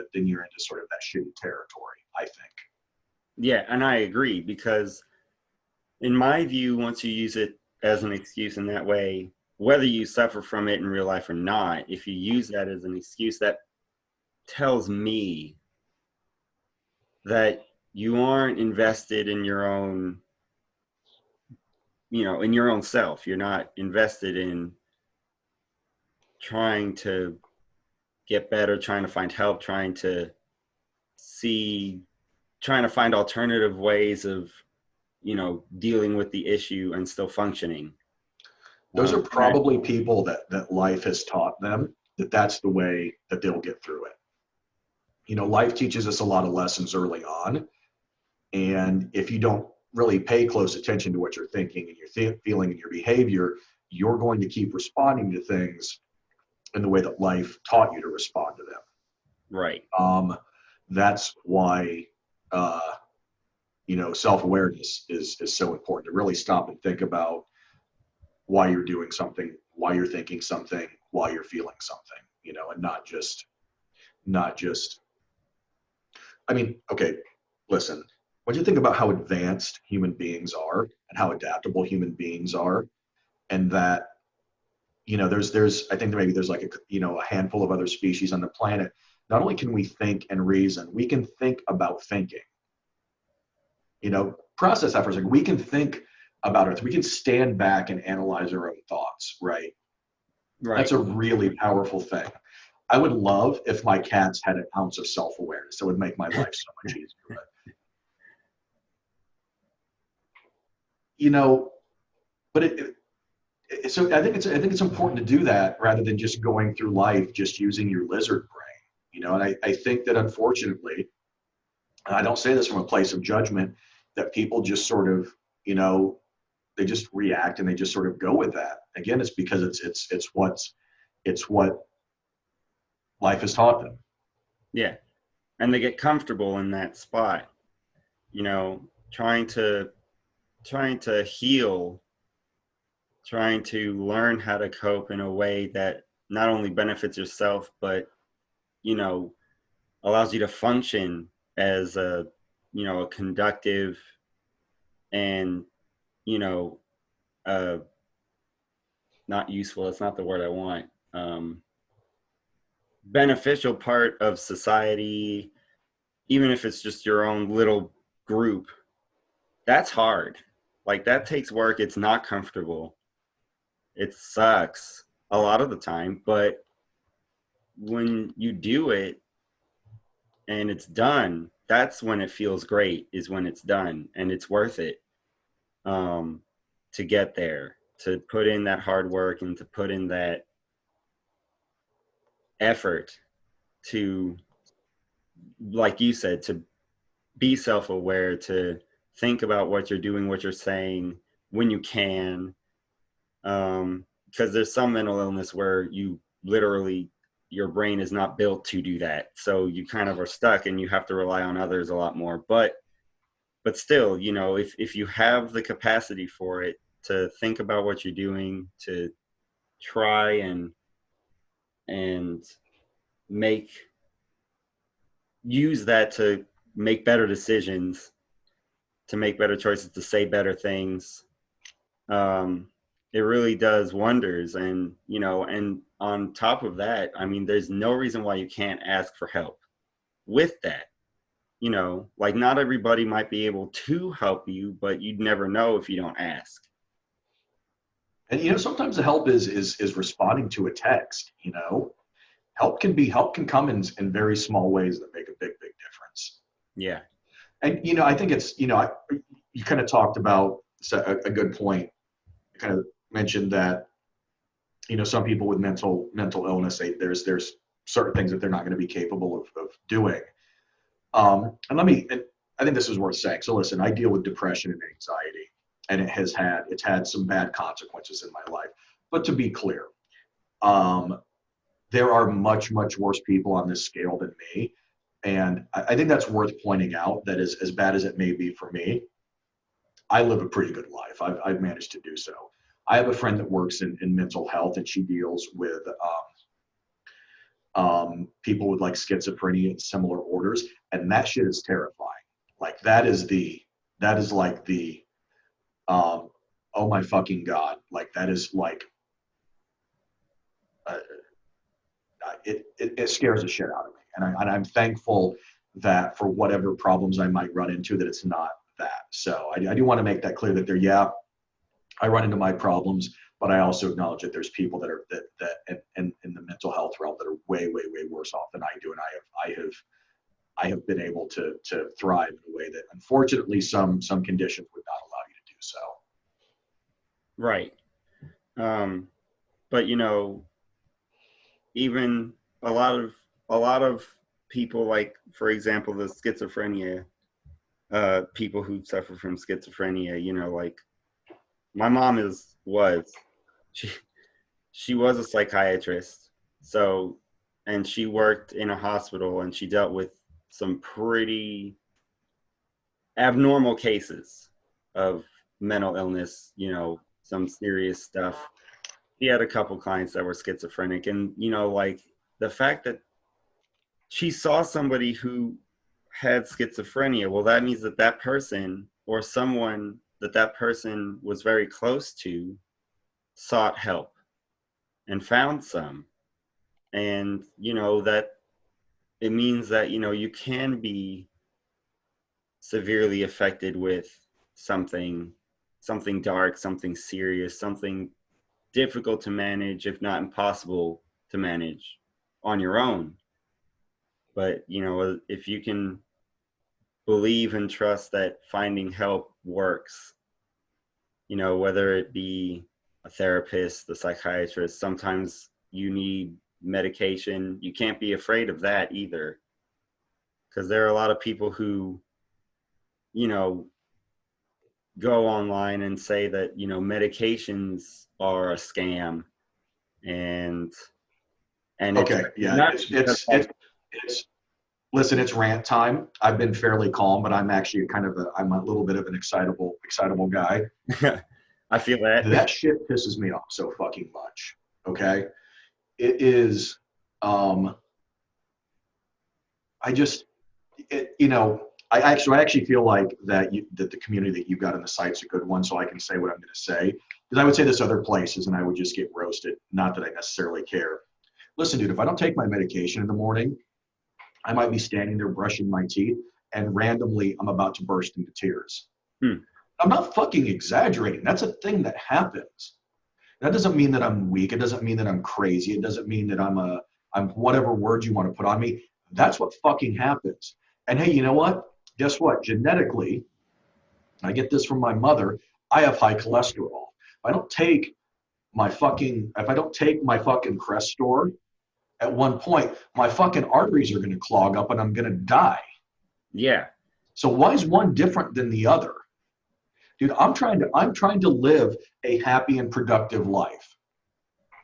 sort of that shitty territory, I think. Yeah, and I agree, because in my view, once you use it as an excuse in that way, whether you suffer from it in real life or not, if you use that as an excuse, that tells me that you aren't invested in your own, in your own self. You're not invested in trying to get better, trying to find help, see, trying to find alternative ways of, dealing with the issue and still functioning. Those are And that, probably people that life has taught them that that's the way that they'll get through it. Life teaches us a lot of lessons early on. And if you don't really pay close attention to what you're thinking and your feeling and your behavior, you're going to keep responding to things in the way that life taught you to respond to them. right. That's why, uh, self-awareness is so important, to really stop and think about why you're doing something, why you're thinking something, why you're feeling something, and not just, I mean, okay, listen, when you think about how advanced human beings are and how adaptable human beings are, and that, there's I think maybe there's like a handful of other species on the planet. Not only can we think and reason, we can think about thinking. Process that for a second. We can think about it. We can stand back and analyze our own thoughts, right? That's Right. a really powerful thing. I would love if my cats had an ounce of self-awareness. It would make my life so much easier. But, you know, but so I think it's important to do that rather than just going through life just using your lizard brain. And I think that, unfortunately, and I don't say this from a place of judgment, that people just sort of, they just react and they just sort of go with that. Again, it's because it's what life has taught them. Yeah. And they get comfortable in that spot, you know, trying to heal, trying to learn how to cope in a way that not only benefits yourself, but, you know, allows you to function as a conductive and, you know, uh, not useful. That's not the word I want. Beneficial part of society, even if it's just your own little group. That's hard. Like, that takes work. It's not comfortable. It sucks a lot of the time, but when you do it and it's done, that's when it feels great, is when it's done and it's worth it, um, to get there, to put in that hard work and to put in that effort to, like you said, to be self-aware, to think about what you're doing, what you're saying when you can. Because there's some mental illness where you literally, your brain is not built to do that, so you kind of are stuck and you have to rely on others a lot more. But still, if you have the capacity for it, to think about what you're doing, to try and make use that to make better decisions, to make better choices, to say better things. um, it really does wonders. And and on top of that, I mean, there's no reason why you can't ask for help with that. Like, not everybody might be able to help you, but you'd never know if you don't ask. And sometimes the help is responding to a text. Help can come in very small ways that make a big difference. Yeah. And I think it's you kind of talked about a good point. You kind of mentioned that some people with mental illness, there's certain things that they're not going to be capable of doing. And I think this is worth saying. So listen, I deal with depression and anxiety, and it's had some bad consequences in my life. But to be clear, there are much worse people on this scale than me. And I think that's worth pointing out, that as bad as it may be for me, I live a pretty good life. I've managed to do so. I have a friend that works in mental health, and she deals with people with like schizophrenia and similar orders. And that shit is terrifying. Like that is like the, oh my fucking God. Like that is like, uh, it scares the shit out of me. And I'm thankful that for whatever problems I might run into, that it's not that. So I do want to make that clear, that I run into my problems, but I also acknowledge that there's people that are that in the mental health realm that are way worse off than I do. And I have been able to thrive in a way that unfortunately some conditions would not allow you to do so. Right. But even a lot of people, like, for example, the schizophrenia, people who suffer from schizophrenia, like my mom she she was a psychiatrist. So, and she worked in a hospital, and she dealt with some pretty abnormal cases of mental illness, some serious stuff. She had a couple clients that were schizophrenic, and like, the fact that she saw somebody who had schizophrenia, well, that means that that person, or someone that person was very close to, sought help and found some. And that it means that you can be severely affected with something something dark, something serious, something difficult to manage, if not impossible to manage on your own. But if you can believe and trust that finding help works, whether it be a therapist, a psychiatrist, sometimes you need medication. You can't be afraid of that either, because there are a lot of people who, you know, go online and say that, medications are a scam, and it's Okay, yeah, not because, like, it's listen, it's rant time. I've been fairly calm, but I'm actually I'm a little bit of an excitable guy. I feel that. That shit pisses me off so fucking much. Okay, it is. I just, I actually feel like that the community that you got in the site's a good one, so I can say what I'm going to say. Because I would say this other places, and I would just get roasted. Not that I necessarily care. Listen, dude, if I don't take my medication in the morning, I might be standing there brushing my teeth, and randomly I'm about to burst into tears. Hmm. I'm not fucking exaggerating. That's a thing that happens. That doesn't mean that I'm weak. It doesn't mean that I'm crazy. It doesn't mean that I'm whatever word you want to put on me. That's what fucking happens. And hey, you know what? Guess what? Genetically, I get this from my mother. I have high cholesterol. If I don't take my fucking Crestor, at one point, my fucking arteries are going to clog up and I'm going to die. Yeah. So why is one different than the other? Dude, I'm trying to live a happy and productive life.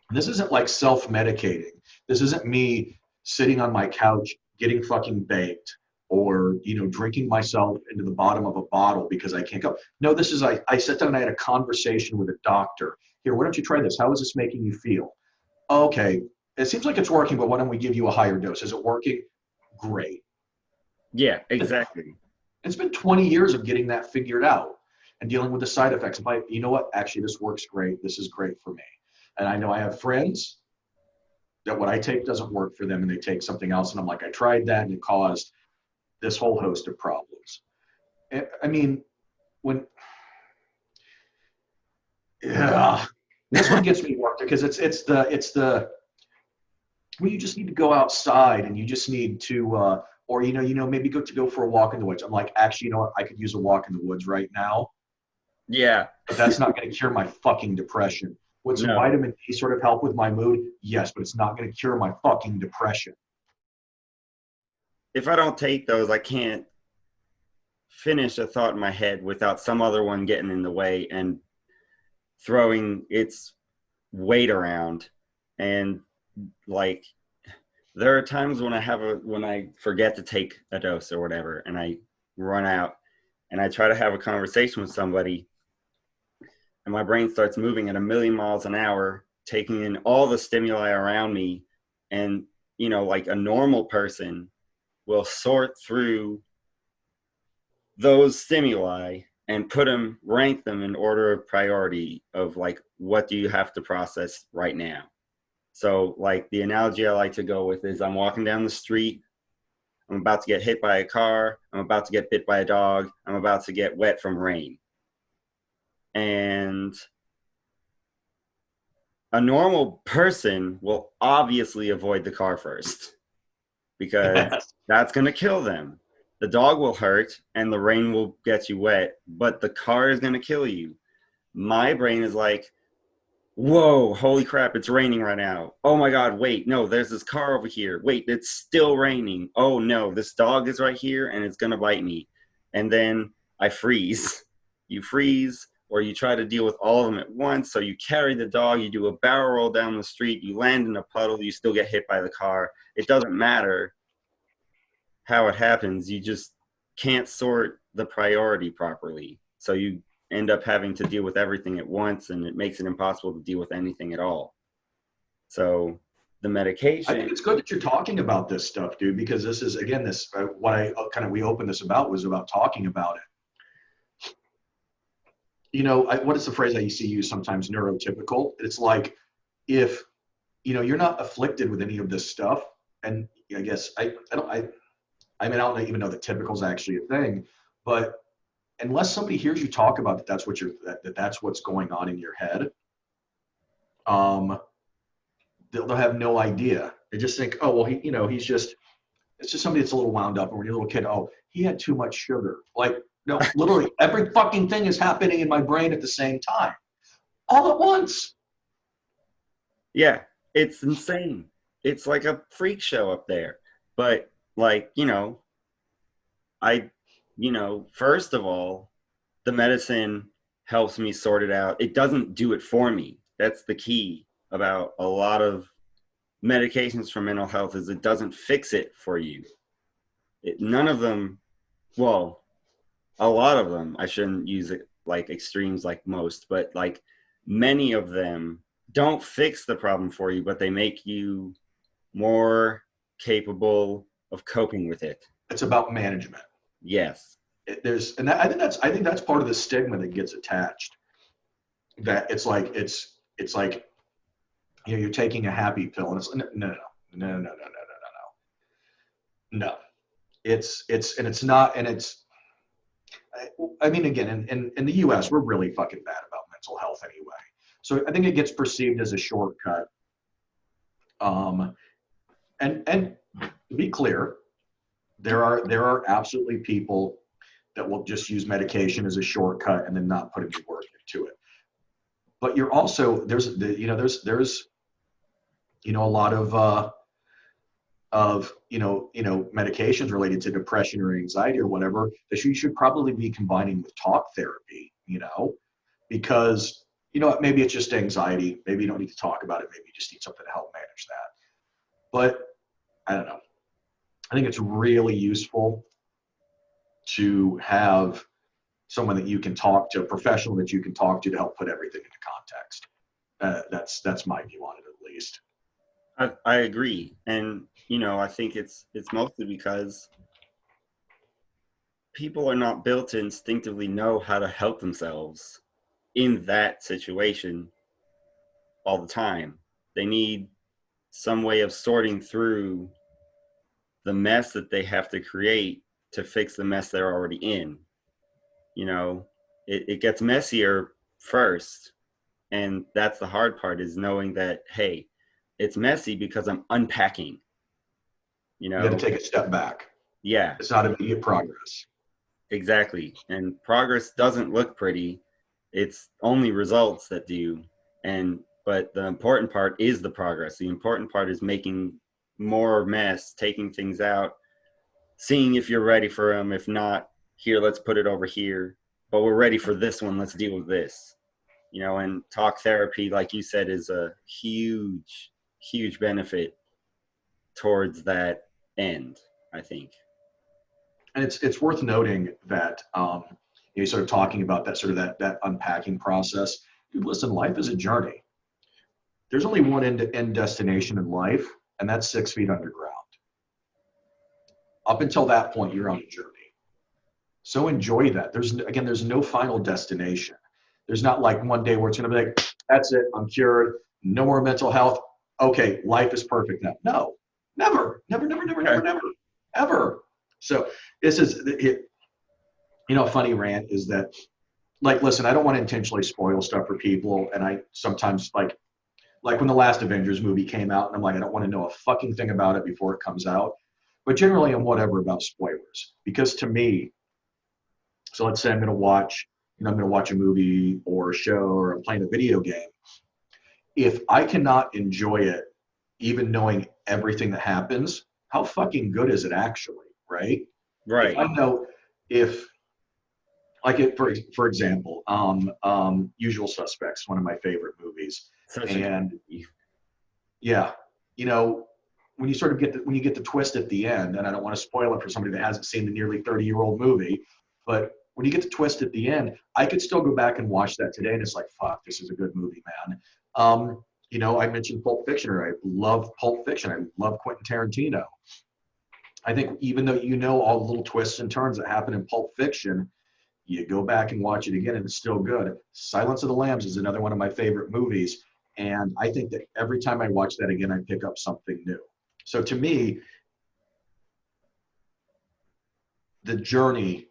This isn't like self-medicating. This isn't me sitting on my couch getting fucking baked, or drinking myself into the bottom of a bottle because I can't go. No, this is I sat down and I had a conversation with a doctor, Here, why don't you try this? How is this making you feel? Okay, it seems like it's working, but why don't we give you a higher dose? Is it working? Great. Yeah, exactly. It's been 20 years of getting that figured out and dealing with the side effects. If I, you know what, actually, this works great. This is great for me. And I know I have friends that what I take doesn't work for them and they take something else. And I'm like, I tried that and it caused this whole host of problems. I mean, when, yeah, this one gets me worked because it's the well, you just need to go outside and you just need to, or maybe go for a walk in the woods. I'm like, actually, you know what? I could use a walk in the woods right now, Yeah. but that's not going to cure my fucking depression. Would some No. vitamin D sort of help with my mood? Yes, but it's not going to cure my fucking depression. If I don't take those, I can't finish a thought in my head without some other one getting in the way and throwing its weight around. And like, there are times when when I forget to take a dose or whatever, and I run out and I try to have a conversation with somebody, and my brain starts moving at a million miles an hour, taking in all the stimuli around me. And, like a normal person will sort through those stimuli and rank them in order of priority of like, what do you have to process right now? So like the analogy I like to go with is I'm walking down the street, I'm about to get hit by a car, I'm about to get bit by a dog, I'm about to get wet from rain. And a normal person will obviously avoid the car first because Yes. that's going to kill them. The dog will hurt and the rain will get you wet, but the car is going to kill you. My brain is like, whoa, holy crap, it's raining right now. Oh my God, wait, no, there's this car over here. Wait, it's still raining. Oh no, this dog is right here and it's going to bite me. And then I freeze. You freeze, or you try to deal with all of them at once. So you carry the dog, you do a barrel roll down the street, you land in a puddle, you still get hit by the car. It doesn't matter how it happens. You just can't sort the priority properly. So you end up having to deal with everything at once, and it makes it impossible to deal with anything at all. So the I medication, think it's good that you're talking about this stuff, dude, because this is, again, this, what I kind of, we opened this about was about talking about it. What is the phrase I used to use sometimes? Neurotypical. It's like, if, you're not afflicted with any of this stuff, and I guess I mean, I don't even know that typical is actually a thing, but unless somebody hears you talk about that's what's going on in your head, um, they'll have no idea. They just think, oh, well, it's just somebody that's a little wound up. And when you're a little kid, oh, he had too much sugar. Like, no, literally every fucking thing is happening in my brain at the same time, all at once. yeah, it's insane. It's like a freak show up there. But like, I, first of all, the medicine helps me sort it out. It doesn't do it for me. That's the key about a lot of medications for mental health, is it doesn't fix it for you. None of them, well, a lot of them, I shouldn't use it like extremes like most, but like many of them don't fix the problem for you, but they make you more capable of coping with it. It's about management. Yes. I think that's part of the stigma that gets attached. That it's like, you're taking a happy pill, and it's no. No, it's not, and it's, I mean, again, in the US, we're really fucking bad about mental health anyway. So I think it gets perceived as a shortcut. Um, and to be clear, there are absolutely people that will just use medication as a shortcut and then not put any work into it. But you're also, there's a lot of medications related to depression or anxiety or whatever that you should probably be combining with talk therapy, because maybe it's just anxiety, maybe you don't need to talk about it, maybe you just need something to help manage that. But I don't know, I think it's really useful to have someone that you can talk to, a professional that you can talk to help put everything into context. That's my view on it, at least. I agree. And, I think it's mostly because people are not built to instinctively know how to help themselves in that situation all the time. They need some way of sorting through the mess that they have to create to fix the mess they're already in. You know, it gets messier first. And that's the hard part, is knowing that, hey, it's messy because I'm unpacking, you You got know? to take a step back. Yeah, It's not immediate progress. exactly. And progress doesn't look pretty. It's only results that do. But the important part is the progress. The important part is making more mess, taking things out, seeing if you're ready for them. If not, here, let's put it over here. But we're ready for this one. Let's deal with this. And talk therapy, like you said, is a huge, huge benefit towards that end, I think. And it's worth noting that you're sort of talking about that sort of that unpacking process. Dude, listen, life is a journey. There's only one end destination in life, and that's 6 feet underground. Up until that point, you're on a journey. So enjoy that. There's no final destination. There's not like one day where it's going to be like, that's it, I'm cured, no more mental health. Okay, life is perfect now. No, never, never, never, never, never, never, ever. So this is it. A funny rant is that, like, listen, I don't want to intentionally spoil stuff for people, and I sometimes like when the last Avengers movie came out, and I'm like, I don't want to know a fucking thing about it before it comes out. But generally, I'm whatever about spoilers, because to me, so let's say I'm going to watch a movie or a show, or I'm playing a video game. If I cannot enjoy it, even knowing everything that happens, how fucking good is it actually, right? If Right. I know, if like it, for example, Usual Suspects, one of my favorite movies, Such a good and movie. yeah, you know, when you sort of when you get the twist at the end, and I don't want to spoil it for somebody that hasn't seen the nearly 30-year-old movie, but when you get the twist at the end, I could still go back and watch that today, and it's like, fuck, this is a good movie, man. I mentioned Pulp Fiction, or I love Pulp Fiction. I love Quentin Tarantino. I think even though all the little twists and turns that happen in Pulp Fiction, you go back and watch it again, and it's still good. Silence of the Lambs is another one of my favorite movies. And I think that every time I watch that again, I pick up something new. So to me, the journey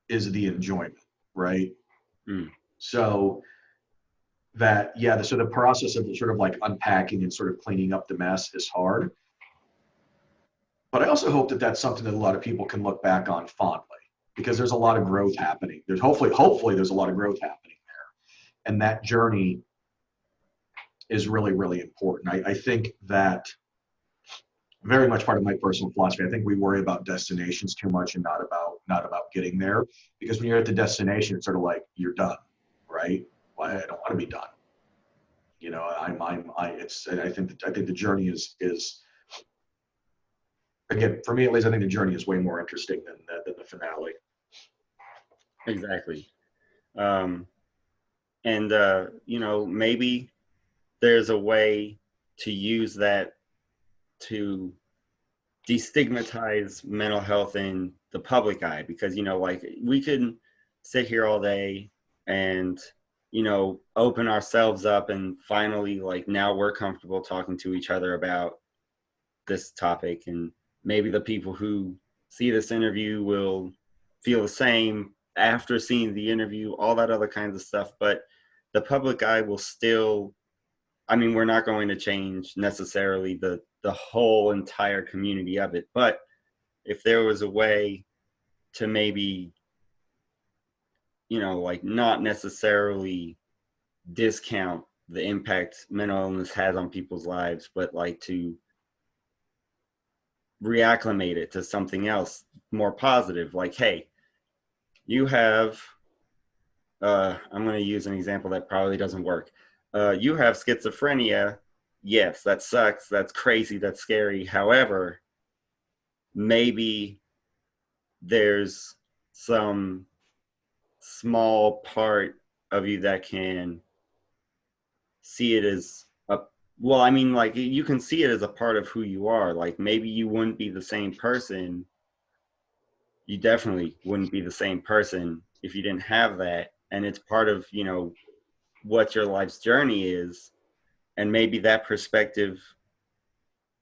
is the enjoyment, right? Mm. So so the process of sort of like unpacking and sort of cleaning up the mess is hard. But I also hope that that's something that a lot of people can look back on fondly, because there's a lot of growth happening. There's hopefully there's a lot of growth happening there. And that journey is really, really important. I think that very much part of my personal philosophy. I think we worry about destinations too much, and not about getting there. Because when you're at the destination, it's sort of like you're done, right? Well, I don't want to be done. I think the journey is again, for me at least, I think the journey is way more interesting than the finale. Exactly. Um, and, maybe there's a way to use that to destigmatize mental health in the public eye, because like, we can sit here all day and open ourselves up, and finally, like, now we're comfortable talking to each other about this topic, and maybe the people who see this interview will feel the same after seeing the interview, all that other kinds of stuff. But the public eye will still, I mean, we're not going to change necessarily the whole entire community of it, but if there was a way to maybe, like, not necessarily discount the impact mental illness has on people's lives, but like to reacclimate it to something else more positive. Like, hey, you have, I'm going to use an example that probably doesn't work. You have schizophrenia. Yes, that sucks. That's crazy. That's scary. However, maybe there's some small part of you that can see it as a, well, I mean, like you can see it as a part of who you are. Like maybe you wouldn't be the same person. You definitely wouldn't be the same person if you didn't have that. And it's part of, what your life's journey is. And maybe that perspective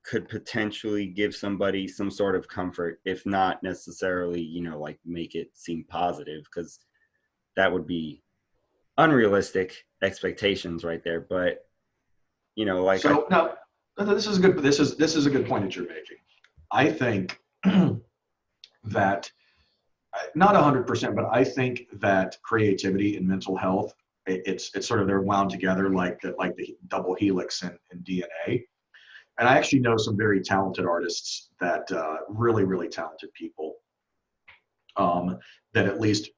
could potentially give somebody some sort of comfort, if not necessarily, like make it seem positive, because that would be unrealistic expectations right there. But, like I, So now, this is a good. This is a good point that you're making. I think that not 100%, but I think that creativity and mental health, it's sort of they're wound together like the double helix in DNA. And I actually know some very talented artists that really really talented people that at least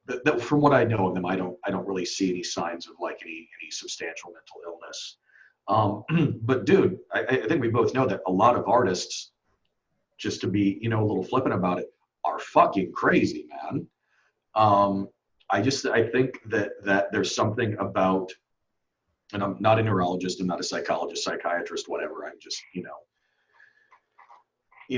that from what I know of them, I don't really see any signs of like any substantial mental illness. But dude, I think we both know that a lot of artists, just to be a little flippant about it, are fucking crazy, man. Um, I think that there's something about, and I'm not a neurologist, I'm not a psychologist, psychiatrist, whatever. I'm just you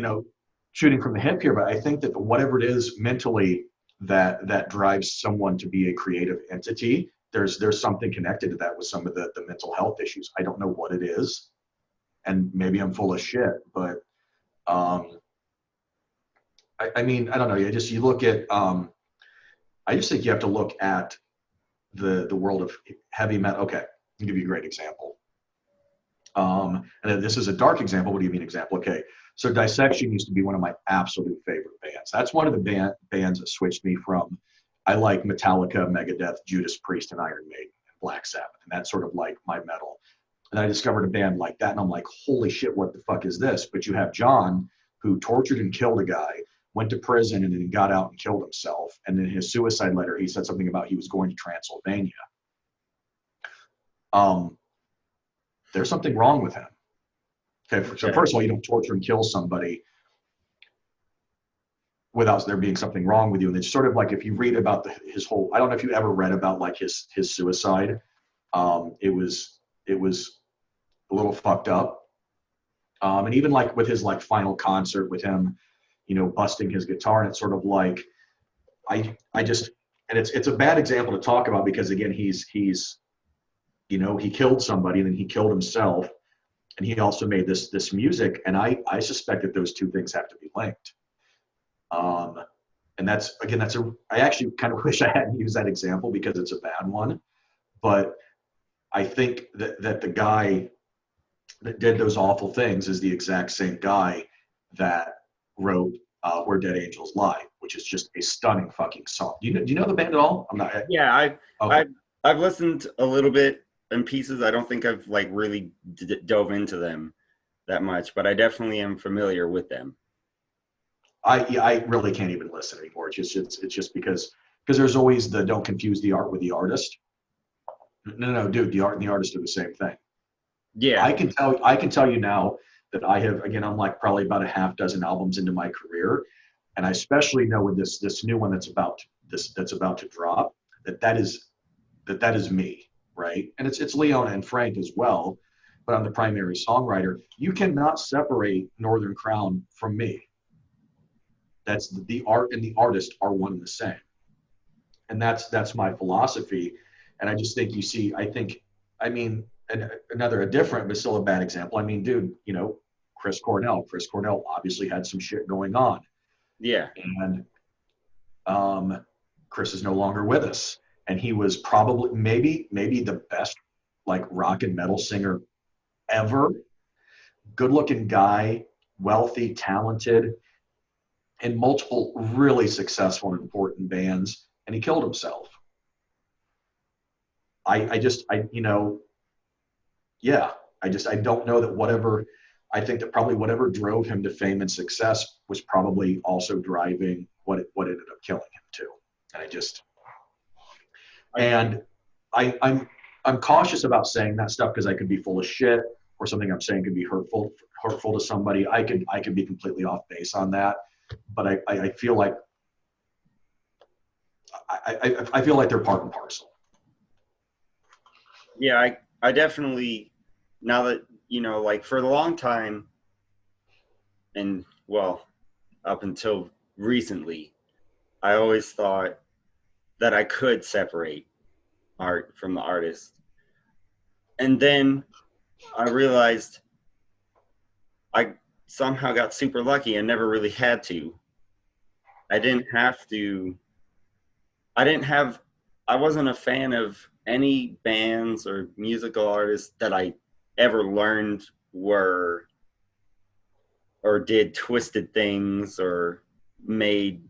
know shooting from the hip here, but I think that whatever it is mentally that drives someone to be a creative entity, there's something connected to that with some of the mental health issues. I don't know what it is, and maybe I'm full of shit, but um, I mean, I don't know. You look at. I just think you have to look at the world of heavy metal. Okay, I'll give you a great example. And this is a dark example. What do you mean example? Okay, so Dissection used to be one of my absolute favorite bands. That's one of the bands that switched me from. I like Metallica, Megadeth, Judas Priest, and Iron Maiden, and Black Sabbath, and that's sort of like my metal. And I discovered a band like that, and I'm like, holy shit, what the fuck is this? But you have John, who tortured and killed a guy, went to prison, and then got out and killed himself. And in his suicide letter, he said something about he was going to Transylvania. Um, there's something wrong with him. Okay, so first of all, you don't torture and kill somebody without there being something wrong with you. And it's sort of like if you read about his whole, I don't know if you ever read about like his suicide. It was a little fucked up. And even like with his like final concert with him, busting his guitar, and it's sort of like I just, and it's a bad example to talk about because again he's he killed somebody and then he killed himself, and he also made this music, and I suspect that those two things have to be linked. Um, and I actually kind of wish I hadn't used that example because it's a bad one, but I think that the guy that did those awful things is the exact same guy that wrote "Where Dead Angels Lie," which is just a stunning fucking song. Do you know the band at all? I'm not. yeah, Okay. I've listened a little bit in pieces. I don't think I've like really dove into them that much, but I definitely am familiar with them. I really can't even listen anymore. It's just because there's always the don't confuse the art with the artist. No, dude, the art and the artist are the same thing. Yeah, I can tell you now that I have, again, I'm like probably about a half dozen albums into my career, and I especially know with this new one that's about to drop, that is me, right? And it's Leona and Frank as well, but I'm the primary songwriter. You cannot separate Northern Crown from me. That's the art and the artist are one and the same, and that's my philosophy. And I just think I mean, another a different but still a bad example. I mean, dude, Chris Cornell obviously had some shit going on, yeah, and Chris is no longer with us, and he was probably maybe the best like rock and metal singer ever. Good looking guy, wealthy, talented, in multiple really successful and important bands, and he killed himself. I just yeah, I don't know that whatever, I think that probably whatever drove him to fame and success was probably also driving what ended up killing him too. And I just I, and I'm cautious about saying that stuff because I could be full of shit, or something I'm saying could be hurtful to somebody. I could be completely off base on that, but I feel like I feel like they're part and parcel. yeah, I definitely, now that, like for a long time, and well, up until recently, I always thought that I could separate art from the artist. And then I realized I somehow got super lucky and never really had to. I didn't have to, I didn't have, I wasn't a fan of any bands or musical artists that I ever learned were or did twisted things or made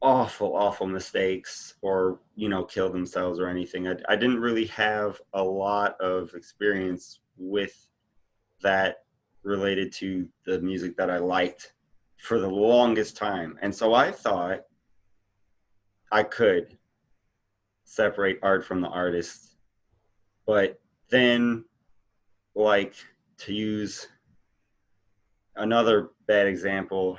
awful mistakes or kill themselves or anything. I didn't really have a lot of experience with that related to the music that I liked for the longest time, and so I thought I could separate art from the artist. But then, like, to use another bad example,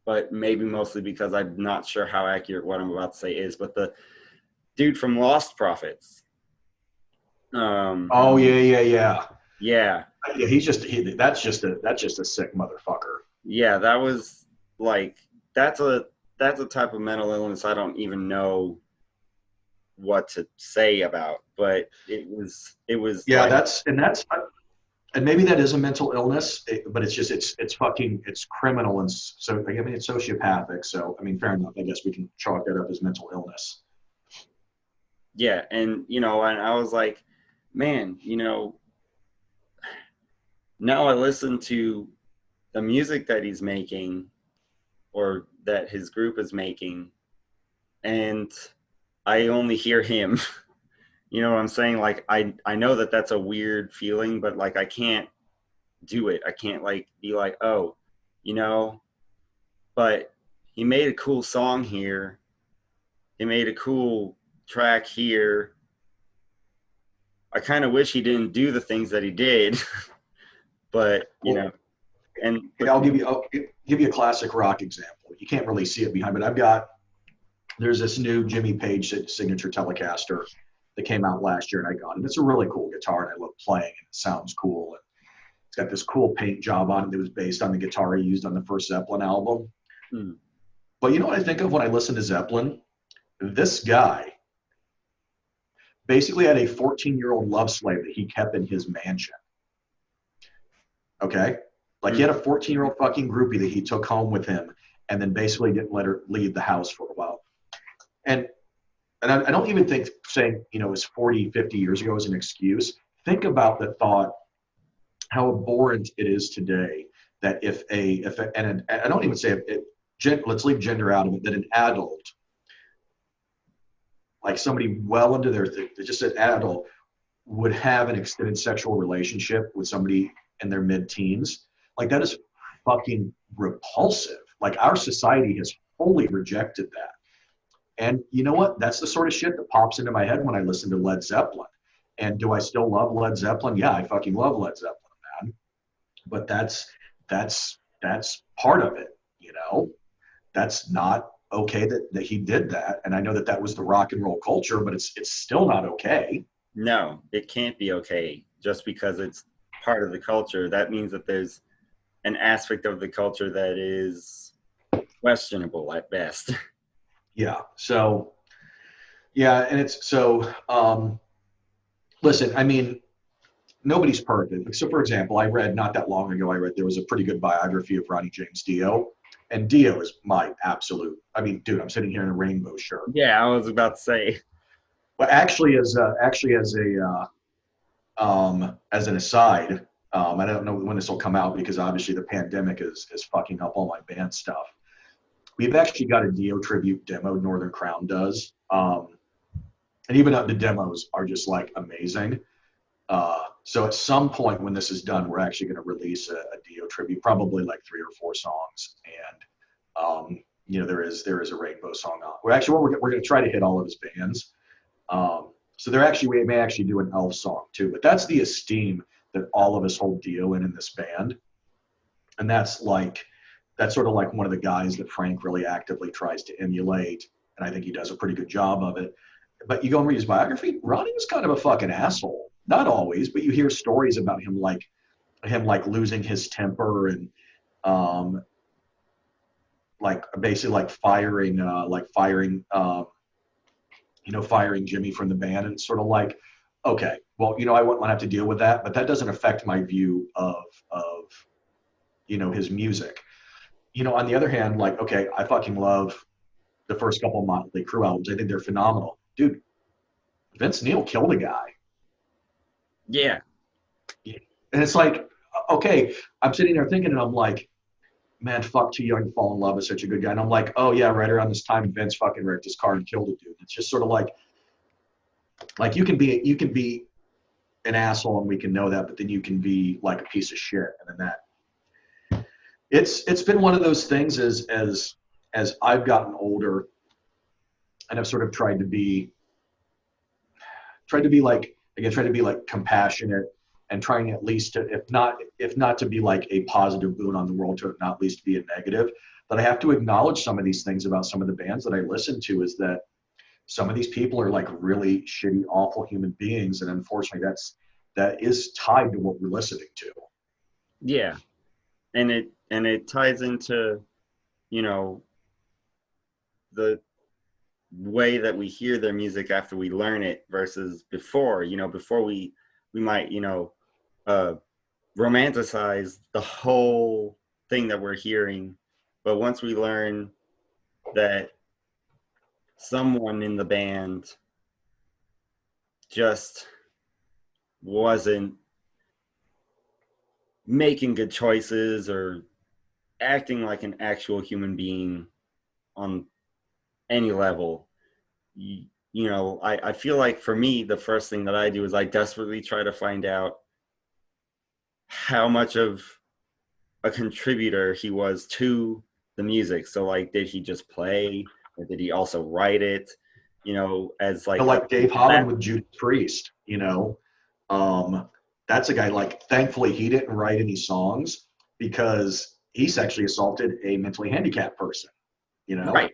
but maybe mostly because I'm not sure how accurate what I'm about to say is, but the dude from Lost Prophets. Oh yeah. Yeah, Yeah, that's just a sick motherfucker. yeah, that was like that's a that's a type of mental illness I don't even know what to say about, but it was Yeah, like and maybe that is a mental illness, but it's fucking it's criminal and so I mean it's sociopathic. So I mean, fair enough. I guess we can chalk that up as mental illness. yeah, and and I was like, man, now I listen to the music that he's making or that his group is making, and I only hear him. You know what I'm saying? Like I know that that's a weird feeling, but like I can't do it. I can't like be like, "Oh, you know, but he made a cool song here. He made a cool track here. I kind of wish he didn't do the things that he did." But, Well, and yeah, I'll give you a classic rock example. You can't really see it behind, but there's this new Jimmy Page signature Telecaster that came out last year, and I got it. It's a really cool guitar, and I love playing it. It sounds cool. And it's got this cool paint job on it that was based on the guitar he used on the first Zeppelin album. hmm, But you know what I think of when I listen to Zeppelin? This guy basically had a 14-year-old love slave that he kept in his mansion. Okay? Like he hmm, had a 14-year-old fucking groupie that he took home with him and then basically didn't let her leave the house for a while. And I don't even think saying, it was 40, 50 years ago is an excuse. Think about the thought, how abhorrent it is today that and I don't even say let's leave gender out of it, that an adult, like somebody well into just an adult, would have an extended sexual relationship with somebody in their mid-teens. Like that is fucking repulsive. Like our society has wholly rejected that. And you know what? That's the sort of shit that pops into my head when I listen to Led Zeppelin. And do I still love Led Zeppelin? Yeah, I fucking love Led Zeppelin, man. But that's part of it. That's not okay that he did that. And I know that that was the rock and roll culture, but it's still not okay. no, it can't be okay just because it's part of the culture. That means that there's an aspect of the culture that is questionable at best. Yeah. So yeah, and it's so listen, I mean, nobody's perfect. So, for example, I read not that long ago, there was a pretty good biography of Ronnie James Dio. And Dio is my absolute, I mean, dude, I'm sitting here in a rainbow shirt. Yeah, I was about to say. But actually as an aside, I don't know when this will come out because obviously the pandemic is fucking up all my band stuff. We've actually got a Dio tribute demo Northern Crown does. And even the demos are just like amazing. So at some point when this is done, we're actually going to release a Dio tribute, probably like 3 or 4 songs, and there is a Rainbow song on. We're going to try to hit all of his bands. So we may actually do an Elf song too, but that's the esteem that all of us hold Dio in this band, and that's sort of like one of the guys that Frank really actively tries to emulate, and I think he does a pretty good job of it. but you go and read his biography, Ronnie was kind of a fucking asshole. Not always, but you hear stories about him like losing his temper and um, like basically firing Jimmy from the band. And it's sort of like, okay, well, I wouldn't have to deal with that, but that doesn't affect my view of his music. On the other hand, like, okay, I fucking love the first couple of Motley Crue albums. I think they're phenomenal. Dude, Vince Neil killed a guy. Yeah. And it's like, okay, I'm sitting there thinking, and I'm like, man, fuck, Too Young to Fall in Love is such a good guy. And I'm like, oh yeah, right around this time, Vince fucking wrecked his car and killed a dude. It's just sort of like you can be an asshole and we can know that, but then you can be like a piece of shit. And then it's been one of those things as I've gotten older and I've sort of tried to be like compassionate and trying at least to, if not to be like a positive boon on the world, to not at least be a negative. But I have to acknowledge some of these things about some of the bands that I listen to, is that some of these people are like really shitty, awful human beings. And unfortunately that is tied to what we're listening to. Yeah. And it ties into, you know, the way that we hear their music after we learn it versus before. Before we might, uh romanticize the whole thing that we're hearing, but once we learn that someone in the band just wasn't making good choices or acting like an actual human being on any level, I feel like for me, the first thing that I do is I desperately try to find out how much of a contributor he was to the music. So like, did he just play or did he also write it? As like Like Dave Holland that. with Judas Priest, um, that's a guy, like, thankfully he didn't write any songs because he sexually assaulted a mentally handicapped person, you know? Right,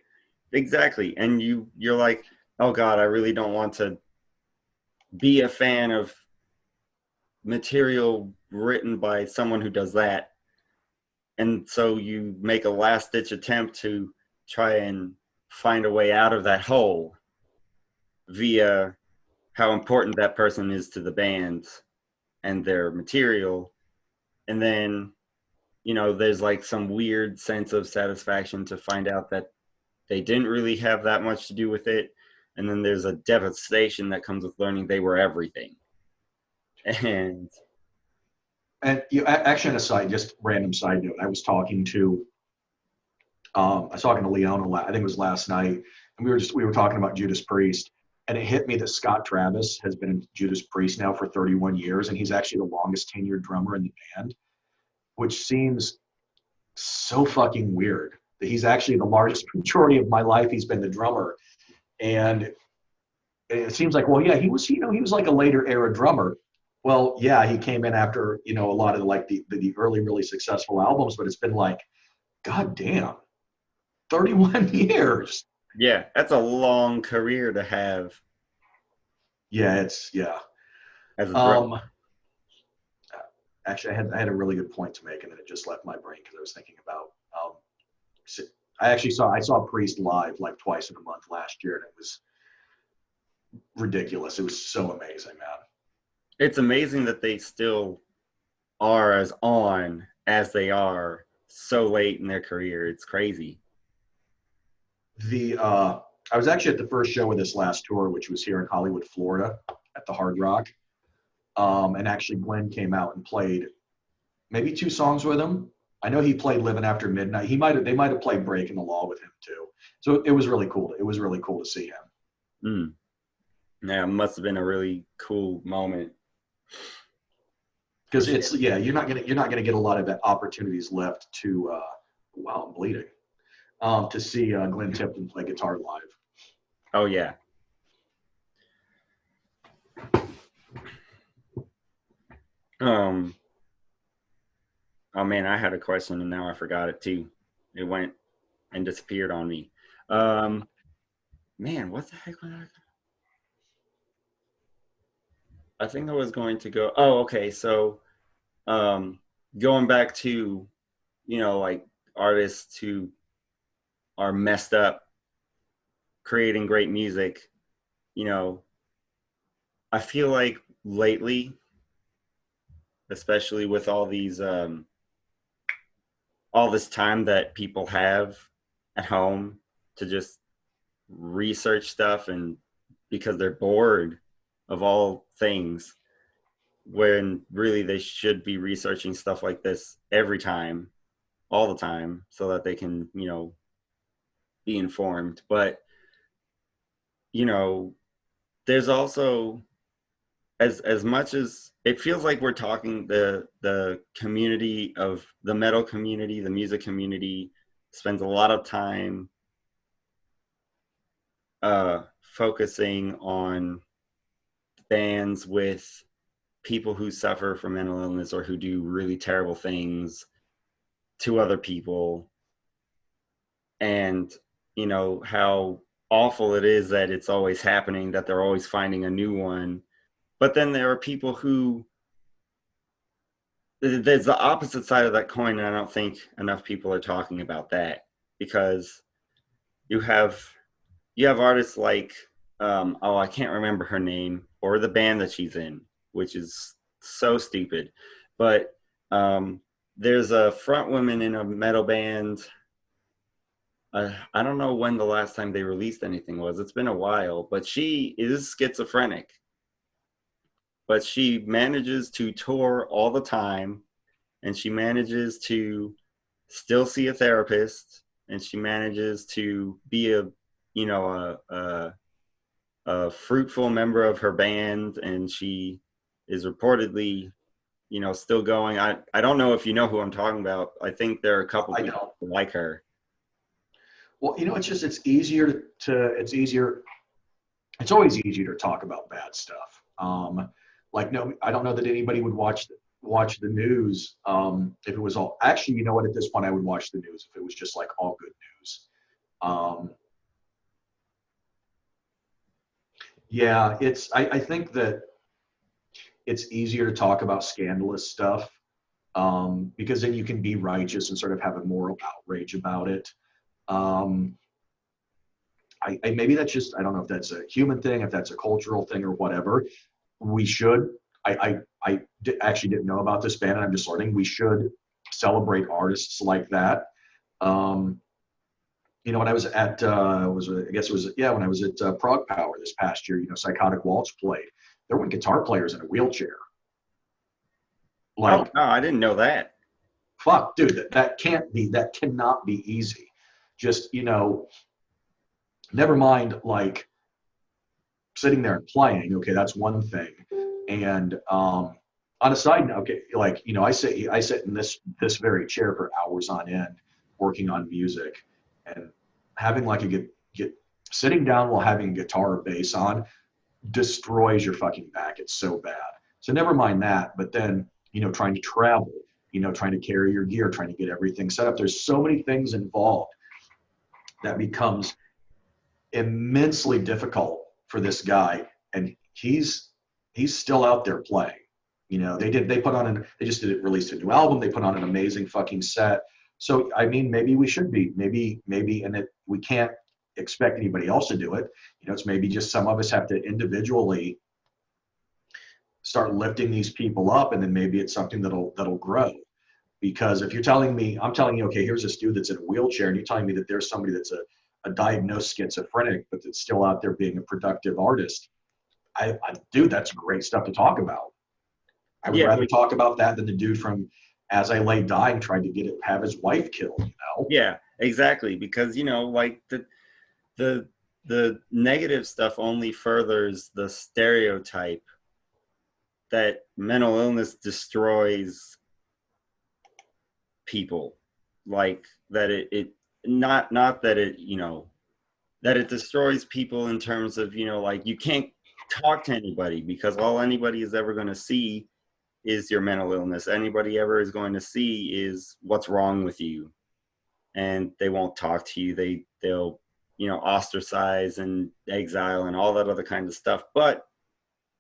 exactly. And you're like, oh God, I really don't want to be a fan of material written by someone who does that. And so you make a last ditch attempt to try and find a way out of that hole via how important that person is to the band and their material. And then, there's like some weird sense of satisfaction to find out that they didn't really have that much to do with it. And then there's a devastation that comes with learning they were everything. And And actually, on a side, just random side note, I was talking to Leona, I think it was last night, and we were talking about Judas Priest, and it hit me that Scott Travis has been in Judas Priest now for 31 years, and he's actually the longest tenured drummer in the band, which seems so fucking weird that he's actually the largest majority of my life he's been the drummer. And it seems like, well, yeah, he was like a later era drummer. Well, yeah, he came in after, a lot of like the early really successful albums, but it's been like, god damn, 31 years. yeah, that's a long career to have Yeah. as a drummer. Um, Actually, I had a really good point to make, and then it just left my brain because I was thinking about. I saw Priest live like twice in a month last year, and it was ridiculous. It was so amazing, man. It's amazing that they still are as on as they are so late in their career. It's crazy. I was actually at the first show of this last tour, which was here in Hollywood, Florida, at the Hard Rock. And actually, Glenn came out and played maybe two songs with him. I know he played "Living After Midnight." They might have played "Breaking the Law" with him too. So it was really cool. It was really cool to see him. Mm. Yeah, it must have been a really cool moment. For Because sure. you're not gonna get a lot of opportunities left to wow, I'm bleeding, to see Glenn Tipton play guitar live. Oh yeah. Um. Oh man, I had a question and now I forgot it too. It went and disappeared on me. Um. Man, what the heck was that? I think I was going to go. Oh, okay. So, um, going back to, like artists who are messed up creating great music, you know, I feel like lately, especially with all this time that people have at home to just research stuff, and because they're bored of all things, when really they should be researching stuff like this every time, all the time, so that they can, be informed. But, you know, there's also, as much as it feels like we're talking, the community of the metal community, the music community spends a lot of time focusing on bands with people who suffer from mental illness or who do really terrible things to other people, and how awful it is that it's always happening, that they're always finding a new one. But then there are people who, there's the opposite side of that coin, and I don't think enough people are talking about that, because you have artists like, oh, I can't remember her name or the band that she's in, which is so stupid. But there's a front woman in a metal band. I don't know when the last time they released anything was. It's been a while, but she is schizophrenic. But she manages to tour all the time, and she manages to still see a therapist, and she manages to be a fruitful member of her band, and she is reportedly, still going. I don't know if you know who I'm talking about. I think there are a couple I people don't. like her. Well, it's just it's easier. It's always easier to talk about bad stuff. Like no, I don't know that anybody would watch the news if it was all. Actually, you know what? At this point, I would watch the news if it was just like all good news. Um, yeah, I think that it's easier to talk about scandalous stuff because then you can be righteous and sort of have a moral outrage about it. Um, maybe that's just I don't know if that's a human thing, if that's a cultural thing or whatever. We should. Actually didn't know about this band, and I'm just learning. We should celebrate artists like that. Um, when I was at I guess it was when I was at Prague Power this past year. Psychotic Waltz played. There were guitar players in a wheelchair. Oh Like no, I didn't know that. fuck, dude, that cannot be easy. Just never mind like sitting there and playing. Okay, that's one thing. And on a side note, okay, like I sit in this very chair for hours on end, working on music, and having like get sitting down while having guitar or bass on destroys your fucking back. It's so bad. So never mind that. But then trying to travel, trying to carry your gear, trying to get everything set up. There's so many things involved that becomes immensely difficult for this guy, and he's still out there playing. They just did released a new album. They put on an amazing fucking set. So I mean, maybe we should be maybe, and we can't expect anybody else to do it. It's maybe just some of us have to individually start lifting these people up, and then maybe it's something that'll grow. Because if I'm telling you, okay, here's this dude that's in a wheelchair, and you're telling me that there's somebody that's a diagnosed schizophrenic, but that's still out there being a productive artist. Dude, that's great stuff to talk about. I would Yeah, rather talk about that than the dude from As I Lay Dying trying to have his wife killed. yeah, exactly. Because like the the negative stuff only furthers the stereotype that mental illness destroys people. Like that it not that it that it destroys people in terms of like you can't talk to anybody, because all anybody is ever going to see is your mental illness. Anybody ever is going to see is what's wrong with you, and they won't talk to you. They'll ostracize and exile and all that other kind of stuff. But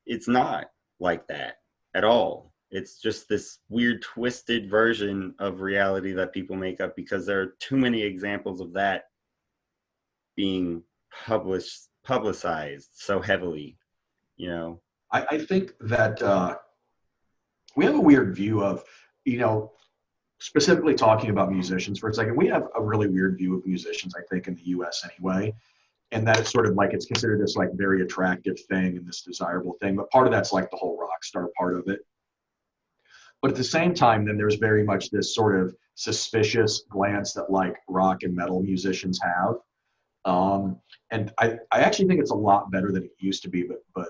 it's not. like that at all. It's just this weird twisted version of reality that people make up because there are too many examples of that being publicized so heavily, you know. I think that we have a weird view of, you know, specifically talking about musicians for a second, we have a really weird view of musicians, I think, in the US anyway. And that it's sort of like it's considered this like very attractive thing and this desirable thing. But part of that's like the whole rock star part of it. But at the same time, then there's very much this sort of suspicious glance that like rock and metal musicians have. And I actually think it's a lot better than it used to be. But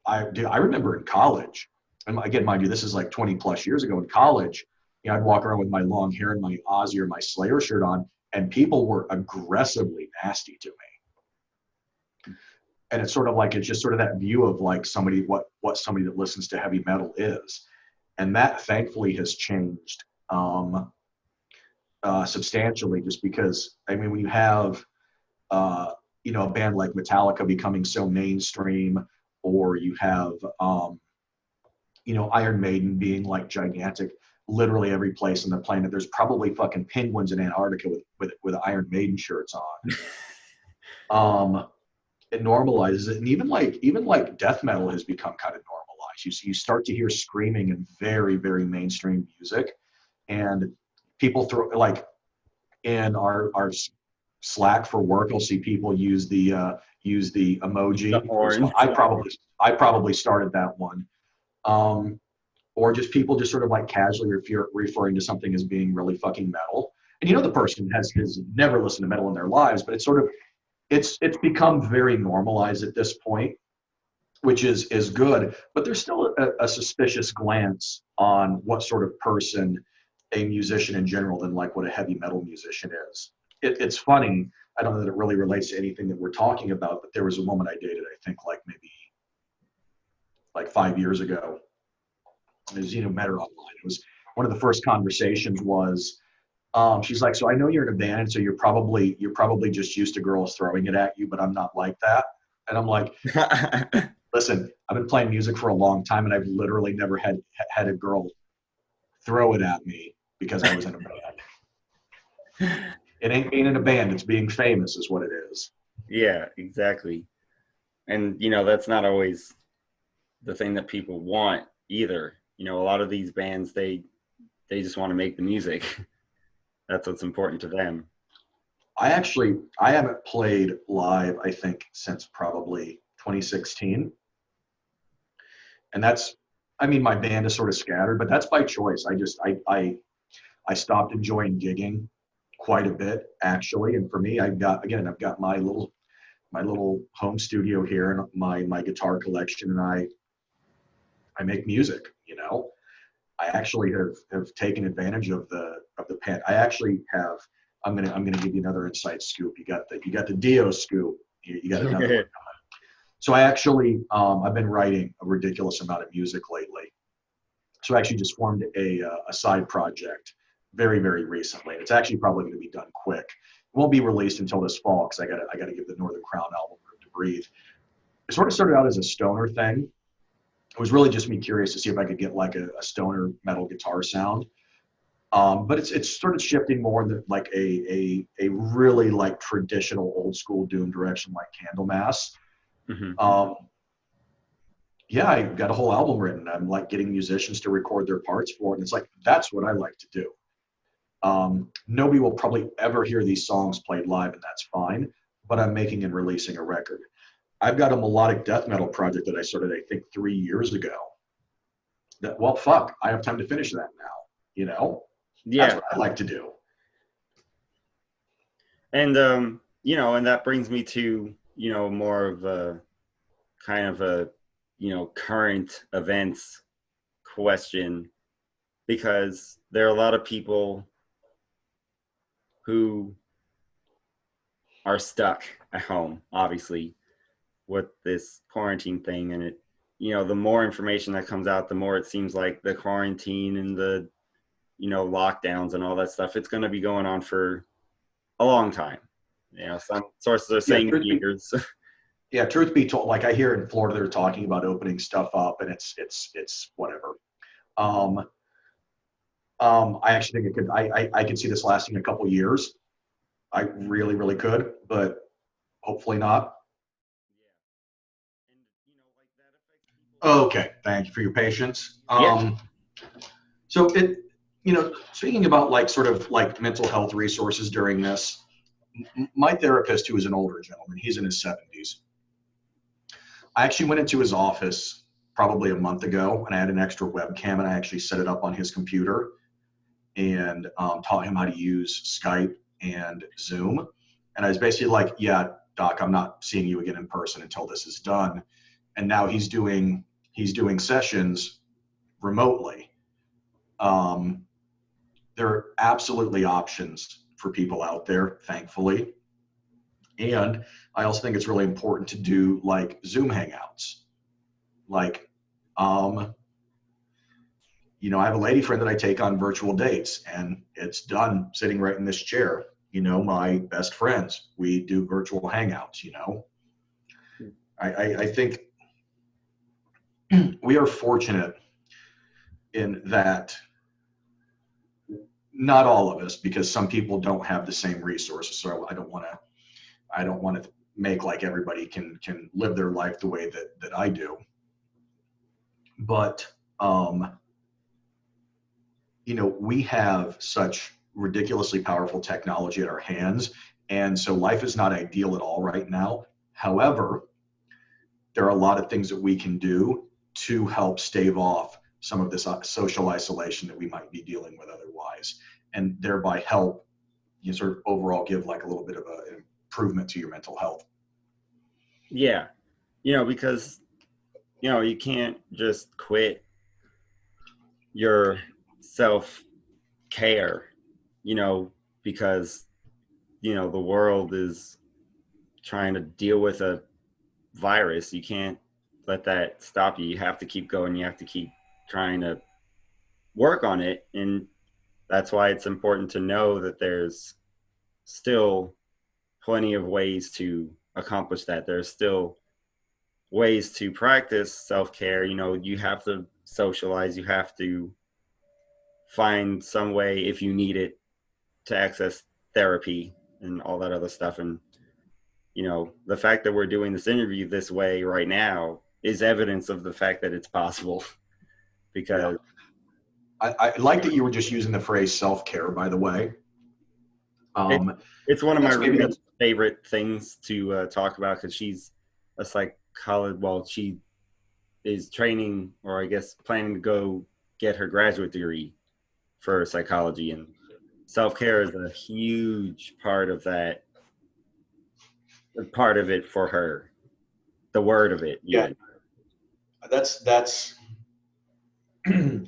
I remember in college, and again, mind you, this is like 20 plus years ago in college, you know, I'd walk around with my long hair and my Ozzy or my Slayer shirt on, and people were aggressively nasty to me. And it's sort of like, it's just sort of that view of like somebody, what somebody that listens to heavy metal is. And that thankfully has changed substantially, just because, I mean, when you have, you know, a band like Metallica becoming so mainstream, or you have, you know, Iron Maiden being like gigantic, literally every place on the planet. There's probably fucking penguins in Antarctica with Iron Maiden shirts on. It normalizes it, and even like death metal has become kind of normalized. You start to hear screaming in very very mainstream music, and people throw like in our Slack for work. I'll see people use the emoji. The horns. I probably started that one. Or just people just sort of like casually referring to something as being really fucking metal. And you know the person has never listened to metal in their lives, but it's sort of it's become very normalized at this point, which is good. But there's still a suspicious glance on what sort of person a musician in general than like what a heavy metal musician is. It's funny. I don't know that it really relates to anything that we're talking about, but there was a woman I dated, I think like maybe like 5 years ago. As you know, met her online. It was one of the first conversations was, she's like, so I know you're in a band, so you're probably just used to girls throwing it at you, but I'm not like that. And I'm like, listen, I've been playing music for a long time, and I've literally never had a girl throw it at me because I was in a band. It ain't being in a band; it's being famous, is what it is. Yeah, exactly. And you know, that's not always the thing that people want either. You know, a lot of these bands, they just want to make the music. That's what's important to them. I haven't played live, I think, since probably 2016. And that's, I mean, my band is sort of scattered, but that's by choice. I stopped enjoying gigging quite a bit actually. And for me, I've got my little home studio here and my guitar collection, and I make music, you know. I actually have taken advantage of the pen. I actually have. I'm gonna give you another inside scoop. You got the Dio scoop. You got another one. So I actually I've been writing a ridiculous amount of music lately. So I actually just formed a side project very very recently. It's actually probably going to be done quick. It won't be released until this fall because I gotta give the Northern Crown album room to breathe. It sort of started out as a stoner thing. It was really just me curious to see if I could get like a stoner metal guitar sound. But it's sort of shifting more into like a really like traditional old school doom direction like Candlemass. Mm-hmm. Yeah, I got a whole album written. I'm like getting musicians to record their parts for it, and it's like that's what I like to do. Nobody will probably ever hear these songs played live, and that's fine. But I'm making and releasing a record. I've got a melodic death metal project that I started, I think, 3 years ago. That, well, fuck, I have time to finish that now. You know, that's Yeah. what I like to do. And you know, and that brings me to, you know, more of a kind of a, you know, current events question, because there are a lot of people who are stuck at home, obviously, with this quarantine thing. And it, you know, the more information that comes out, the more it seems like the quarantine and the, you know, lockdowns and all that stuff, it's going to be going on for a long time. You know, some sources are Yeah, saying years. Yeah, truth be told, like I hear in Florida, they're talking about opening stuff up, and it's whatever. Um, I actually think it could. I could see this lasting a couple years. I really, really could, but hopefully not. Yeah. And like that affects people. Okay, thank you for your patience. Yeah. So speaking about like sort of like mental health resources during this, my therapist, who is an older gentleman, he's in his 70s. I actually went into his office probably a month ago, and I had an extra webcam, and I actually set it up on his computer and taught him how to use Skype and Zoom. And I was basically like, "Yeah, Doc, I'm not seeing you again in person until this is done." And now he's doing sessions remotely. Um, there are absolutely options for people out there, thankfully. And I also think it's really important to do like Zoom hangouts. Like, um, I have a lady friend that I take on virtual dates, and it's done sitting right in this chair. My best friends, we do virtual hangouts. I think we are fortunate in that not all of us, because some people don't have the same resources. So I don't want to make like everybody can live their life the way that I do. But we have such ridiculously powerful technology at our hands, and so life is not ideal at all right now. However, there are a lot of things that we can do to help stave off some of this social isolation that we might be dealing with otherwise, and thereby help sort of overall give like a little bit of an improvement to your mental health. Yeah. Because you can't just quit your self care, you know, because the world is trying to deal with a virus. You can't let that stop you. You have to keep going. You have to keep trying to work on it. And that's why it's important to know that there's still plenty of ways to accomplish that. There's still ways to practice self-care. You have to socialize. You have to find some way, if you need it, to access therapy and all that other stuff. And the fact that we're doing this interview this way right now is evidence of the fact that it's possible. Yeah, Because I like that you were just using the phrase self-care, by the way. it, um, it's one of my that's maybe roommate's that's favorite things to talk about, because she's a psychologist. Well, she is training, or I guess planning to go get her graduate degree for psychology, and self-care is a huge part of it for her, the word of it yeah, even. that's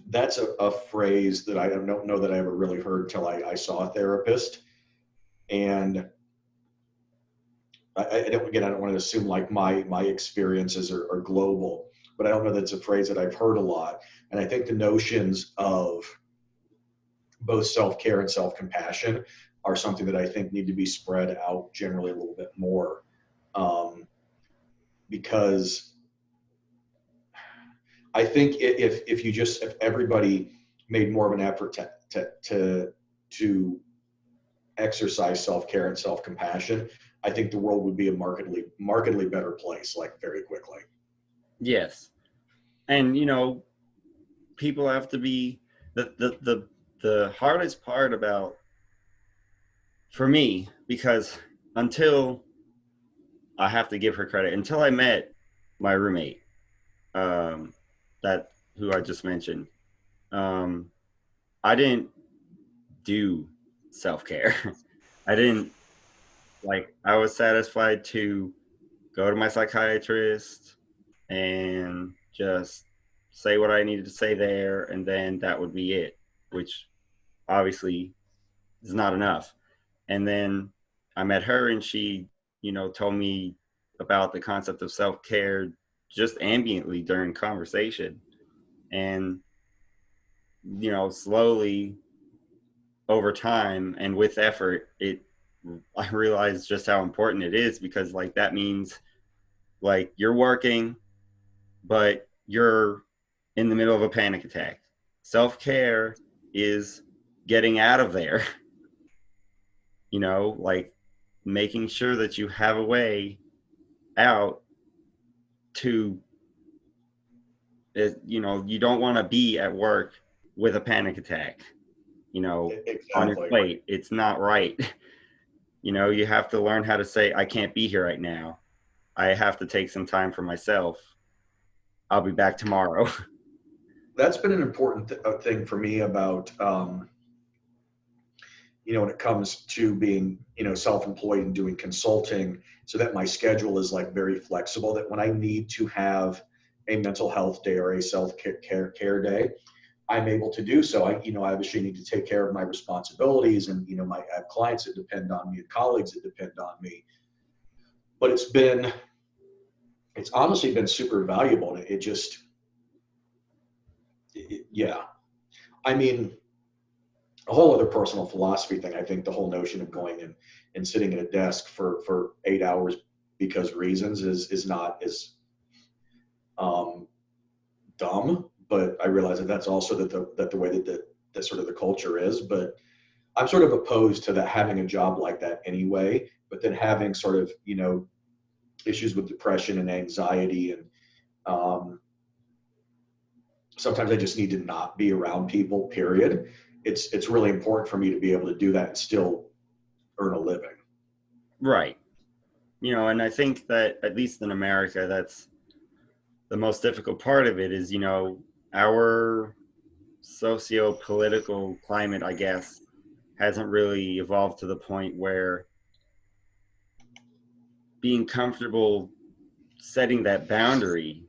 that's a phrase that I don't know that I ever really heard till I saw a therapist. And I don't want to assume like my experiences are global, but I don't know that's a phrase that I've heard a lot. And I think the notions of both self-care and self-compassion are something that I think need to be spread out generally a little bit more, um, because I think if everybody made more of an effort to exercise self-care and self-compassion, I think the world would be a markedly better place, like very quickly. Yes. And people have to be the hardest part about, for me, because until, I have to give her credit, until I met my roommate, um that who I just mentioned, um I didn't do self-care. I didn't, I was satisfied to go to my psychiatrist and just say what I needed to say there, and then that would be it, which obviously is not enough. And then I met her, and she, told me about the concept of self care just ambiently during conversation. And, slowly over time and with effort, I realized just how important it is, because that means Like you're working, but you're in the middle of a panic attack. Self-care is getting out of there, like making sure that you have a way out to, you don't want to be at work with a panic attack, on your Exactly. plate. It's not right. You have to learn how to say, I can't be here right now. I have to take some time for myself. I'll be back tomorrow. That's been an important thing for me about, when it comes to being, self-employed and doing consulting, so that my schedule is like very flexible, that when I need to have a mental health day or a self-care day, I'm able to do so. I obviously need to take care of my responsibilities, and, I have clients that depend on me and colleagues that depend on me. But it's honestly been super valuable. And it just, yeah. I mean, a whole other personal philosophy thing. I think the whole notion of going and sitting at a desk for 8 hours because reasons is not as um, dumb. But I realize that that's also that the way that sort of the culture is. But I'm sort of opposed to that, having a job like that anyway. But then having sort of, issues with depression and anxiety, and um, sometimes I just need to not be around people, period. It's really important for me to be able to do that and still earn a living. Right. And I think that at least in America, that's the most difficult part of it is, our socio-political climate, I guess, hasn't really evolved to the point where being comfortable setting that boundary,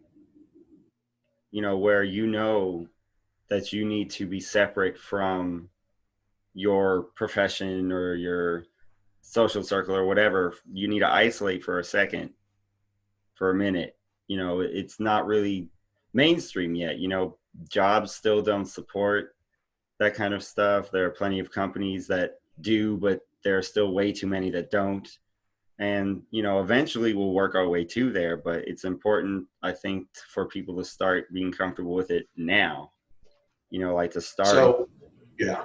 where that you need to be separate from your profession or your social circle or whatever. You need to isolate for a second, for a minute. It's not really mainstream yet. Jobs still don't support that kind of stuff. There are plenty of companies that do, but there are still way too many that don't. And, eventually we'll work our way to there, but it's important, I think, for people to start being comfortable with it now, like to start. So, yeah,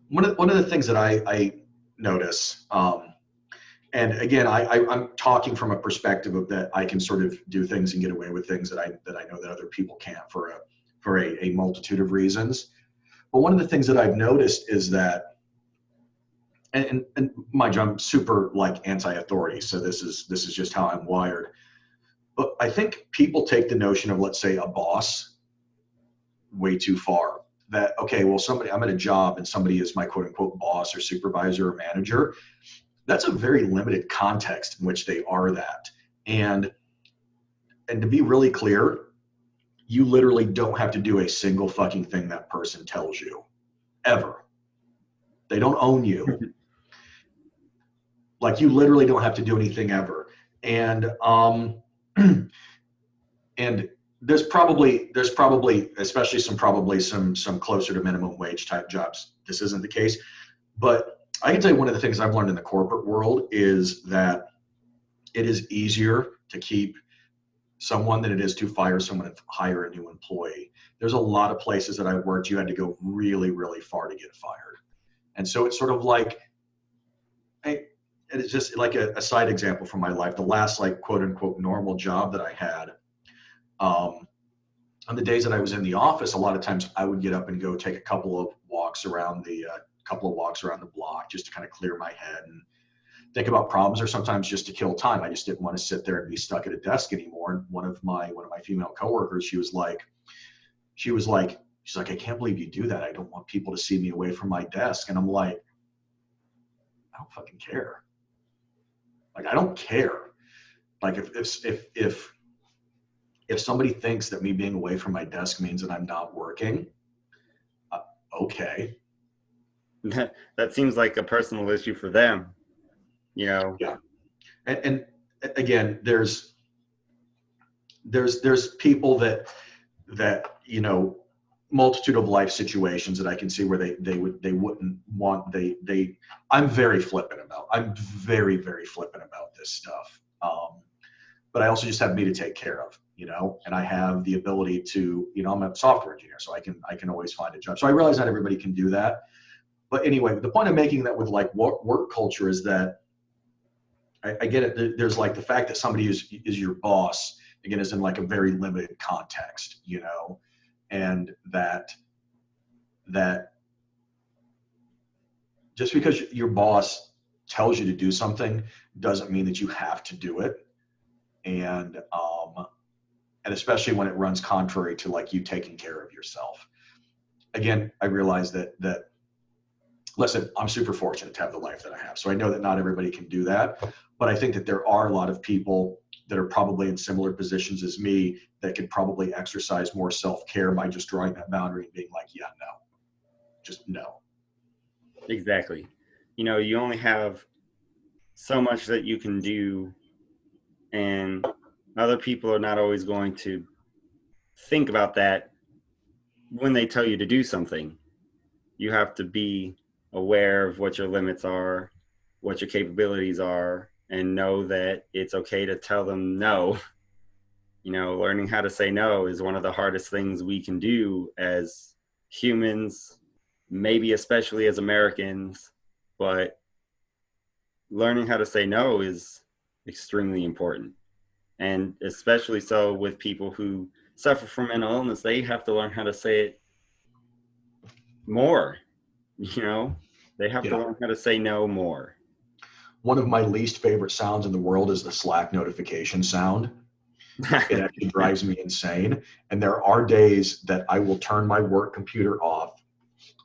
one of the things that I notice, and again, I'm talking from a perspective of that I can sort of do things and get away with things that I know that other people can't for a multitude of reasons. But one of the things that I've noticed is that, and mind you, I'm super like anti-authority, so this is just how I'm wired. But I think people take the notion of, let's say, a boss way too far. That, okay, well, I'm at a job and somebody is my quote unquote boss or supervisor or manager. That's a very limited context in which they are that. And to be really clear, you literally don't have to do a single fucking thing that person tells you, ever. They don't own you. Like, you literally don't have to do anything ever. And and there's probably especially some closer to minimum wage type jobs, this isn't the case. But I can tell you, one of the things I've learned in the corporate world is that it is easier to keep someone than it is to fire someone and hire a new employee. There's a lot of places that I worked, you had to go really, really far to get fired. And so it's sort of like, hey, it's just like a side example from my life. The last, like, quote unquote normal job that I had, um, on the days that I was in the office, a lot of times I would get up and go take a couple of walks around the block, just to kind of clear my head and think about problems, or sometimes just to kill time. I just didn't want to sit there and be stuck at a desk anymore. And one of my female coworkers, she's like, I can't believe you do that. I don't want people to see me away from my desk. And I'm like, I don't fucking care. Like, I don't care. Like, if somebody thinks that me being away from my desk means that I'm not working, okay. That seems like a personal issue for them, Yeah. And again, there's people that multitude of life situations that I can see where they wouldn't want, I'm very flippant about this stuff. but I also just have me to take care of, and I have the ability to, I'm a software engineer, so I can always find a job. So I realize not everybody can do that. But anyway, the point I'm making that with like work culture is that I get it. There's like the fact that somebody is your boss, again, is in like a very limited context, and that just because your boss tells you to do something doesn't mean that you have to do it. And especially when it runs contrary to like you taking care of yourself. Again, I realize that listen, I'm super fortunate to have the life that I have. So I know that not everybody can do that, but I think that there are a lot of people that are probably in similar positions as me that could probably exercise more self-care by just drawing that boundary and being like, yeah, no, just no. Exactly. You only have so much that you can do, and other people are not always going to think about that when they tell you to do something. You have to be aware of what your limits are, what your capabilities are, and know that it's okay to tell them no. Learning how to say no is one of the hardest things we can do as humans, maybe especially as Americans, but learning how to say no is extremely important. And especially so with people who suffer from mental illness, they have to learn how to say it more. They have to Yeah. learn how to say no more. One of my least favorite sounds in the world is the Slack notification sound. It actually drives me insane. And there are days that I will turn my work computer off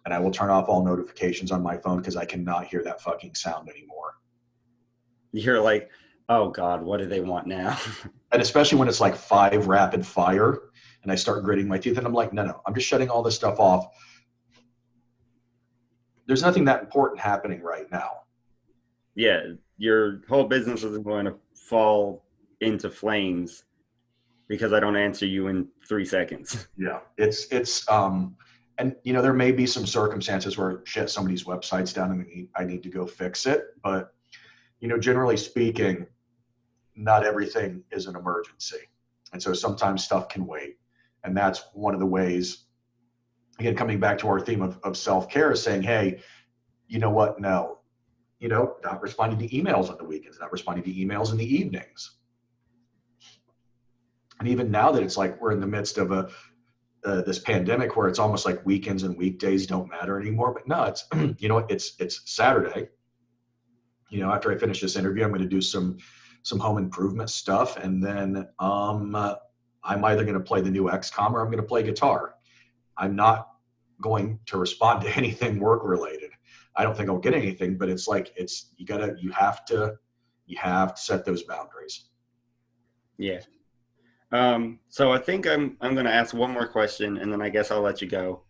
and I will turn off all notifications on my phone because I cannot hear that fucking sound anymore. You're like, oh God, what do they want now? And especially when it's like 5 rapid fire and I start gritting my teeth and I'm like, no, I'm just shutting all this stuff off. There's nothing that important happening right now. Yeah, your whole business is going to fall into flames because I don't answer you in 3 seconds. Yeah, and there may be some circumstances where shit, somebody's website's down and I need to go fix it. But, generally speaking, not everything is an emergency. And so sometimes stuff can wait. And that's one of the ways, again, coming back to our theme of self-care, is saying, hey, you know what? No, not responding to emails on the weekends, not responding to emails in the evenings. And even now that it's like we're in the midst of this pandemic where it's almost like weekends and weekdays don't matter anymore. But no, it's, it's Saturday. After I finish this interview, I'm going to do some home improvement stuff. And then I'm either going to play the new XCOM or I'm going to play guitar. I'm not going to respond to anything work related. I don't think I'll get anything, but it's like, you have to set those boundaries. Yeah. So I think I'm going to ask one more question and then I guess I'll let you go.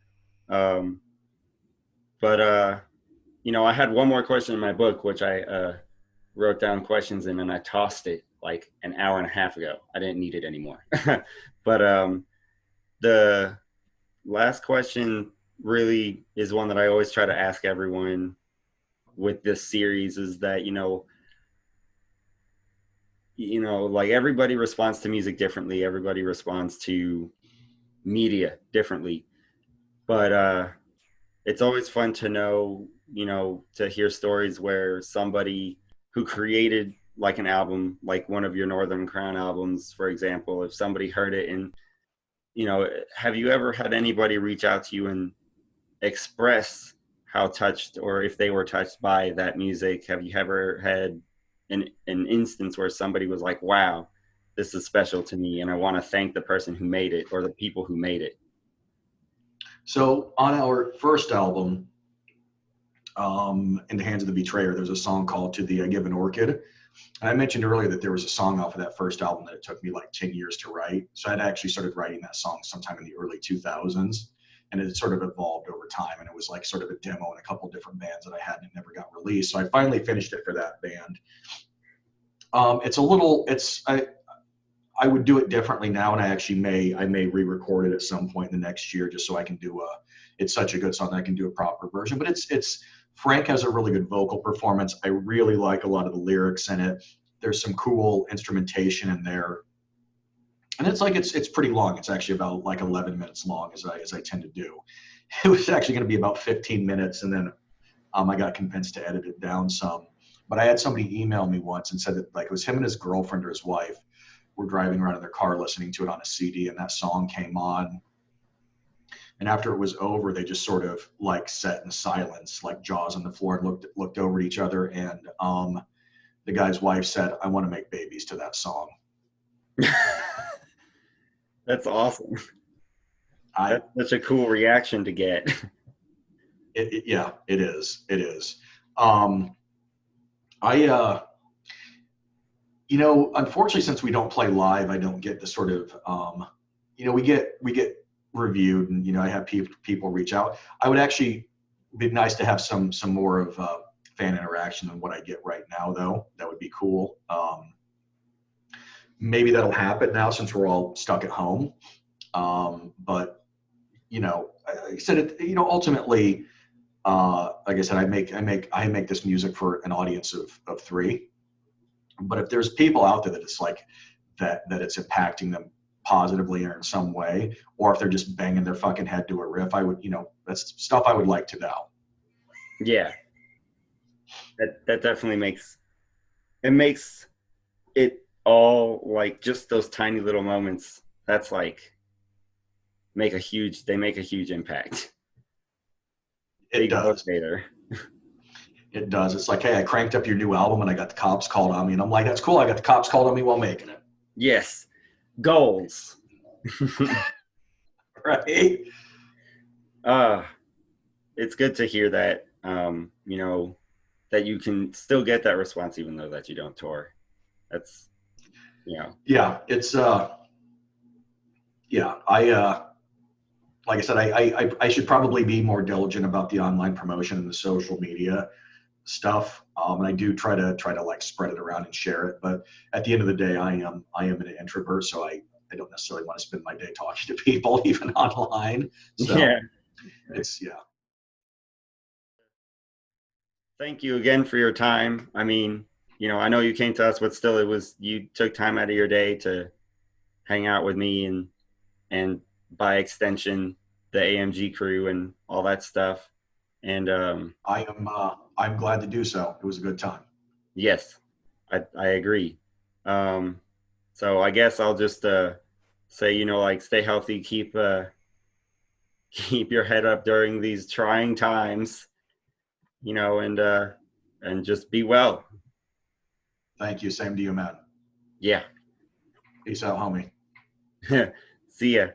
But I had one more question in my book, which I wrote down questions in and I tossed it like an hour and a half ago. I didn't need it anymore. But the last question really is one that I always try to ask everyone with this series is that, like everybody responds to music differently. Everybody responds to media differently. But it's always fun to know, to hear stories where somebody who created like an album, like one of your Northern Crown albums, for example, if somebody heard it and, have you ever had anybody reach out to you and express how touched or if they were touched by that music? Have you ever had an instance where somebody was like, wow, this is special to me and I want to thank the person who made it or the people who made it? So on our first album, In the Hands of the Betrayer, there's a song called To Thee I Give an Orchid. And I mentioned earlier that there was a song off of that first album that it took me like 10 years to write. So I'd actually started writing that song sometime in the early 2000s. And it sort of evolved over time. And it was like sort of a demo in a couple different bands that I had and it never got released. So I finally finished it for that band. I would do it differently now, and I may re-record it at some point in the next year just so I can do it's such a good song that I can do a proper version. But it's Frank has a really good vocal performance. I really like a lot of the lyrics in it. There's some cool instrumentation in there, and it's pretty long. It's actually about like 11 minutes long, as I tend to do. It was actually going to be about 15 minutes, and then I got convinced to edit it down some. But I had somebody email me once and said that like it was him and his girlfriend or his wife were driving around in their car listening to it on a CD, and that song came on. And after it was over, they just sort of like sat in silence, like jaws on the floor, and looked over at each other. And the guy's wife said, "I want to make babies to that song." That's awesome. I, That's such a cool reaction to get. yeah, it is. It is. Um, I, unfortunately, since we don't play live, I don't get the sort of, we get reviewed, and I have people reach out. I would actually be nice to have some more of fan interaction than what I get right now, though. That would be cool. Maybe that'll happen now since we're all stuck at home. But I said it. Ultimately, like I said, I make this music for an audience of three. But if there's people out there that it's like that it's impacting them positively or in some way, or if they're just banging their fucking head to a riff, I would, that's stuff I would like to know. Yeah, that definitely makes it all like just those tiny little moments. That's like they make a huge impact. It Big does. motivator. It does. It's like, hey, I cranked up your new album and I got the cops called on me, and I'm like, that's cool. I got the cops called on me while making it. Yes, goals. Right. uh it's good to hear that. That you can still get that response even though that you don't tour. That's Yeah. It's yeah. I like I said, I should probably be more diligent about the online promotion and the social media stuff. And I do try to like spread it around and share it. But at the end of the day, I am an introvert, so I don't necessarily want to spend my day talking to people, even online. So yeah. it's yeah. Thank you again for your time. I mean, I know you came to us, but still, you took time out of your day to hang out with me and by extension, the AMG crew and all that stuff. And I'm glad to do so. It was a good time. yes, I agree. Um, so I guess I'll just say, like stay healthy, keep your head up during these trying times, and just be well. Thank you. Same to you, man. Yeah. Peace out, homie. See ya.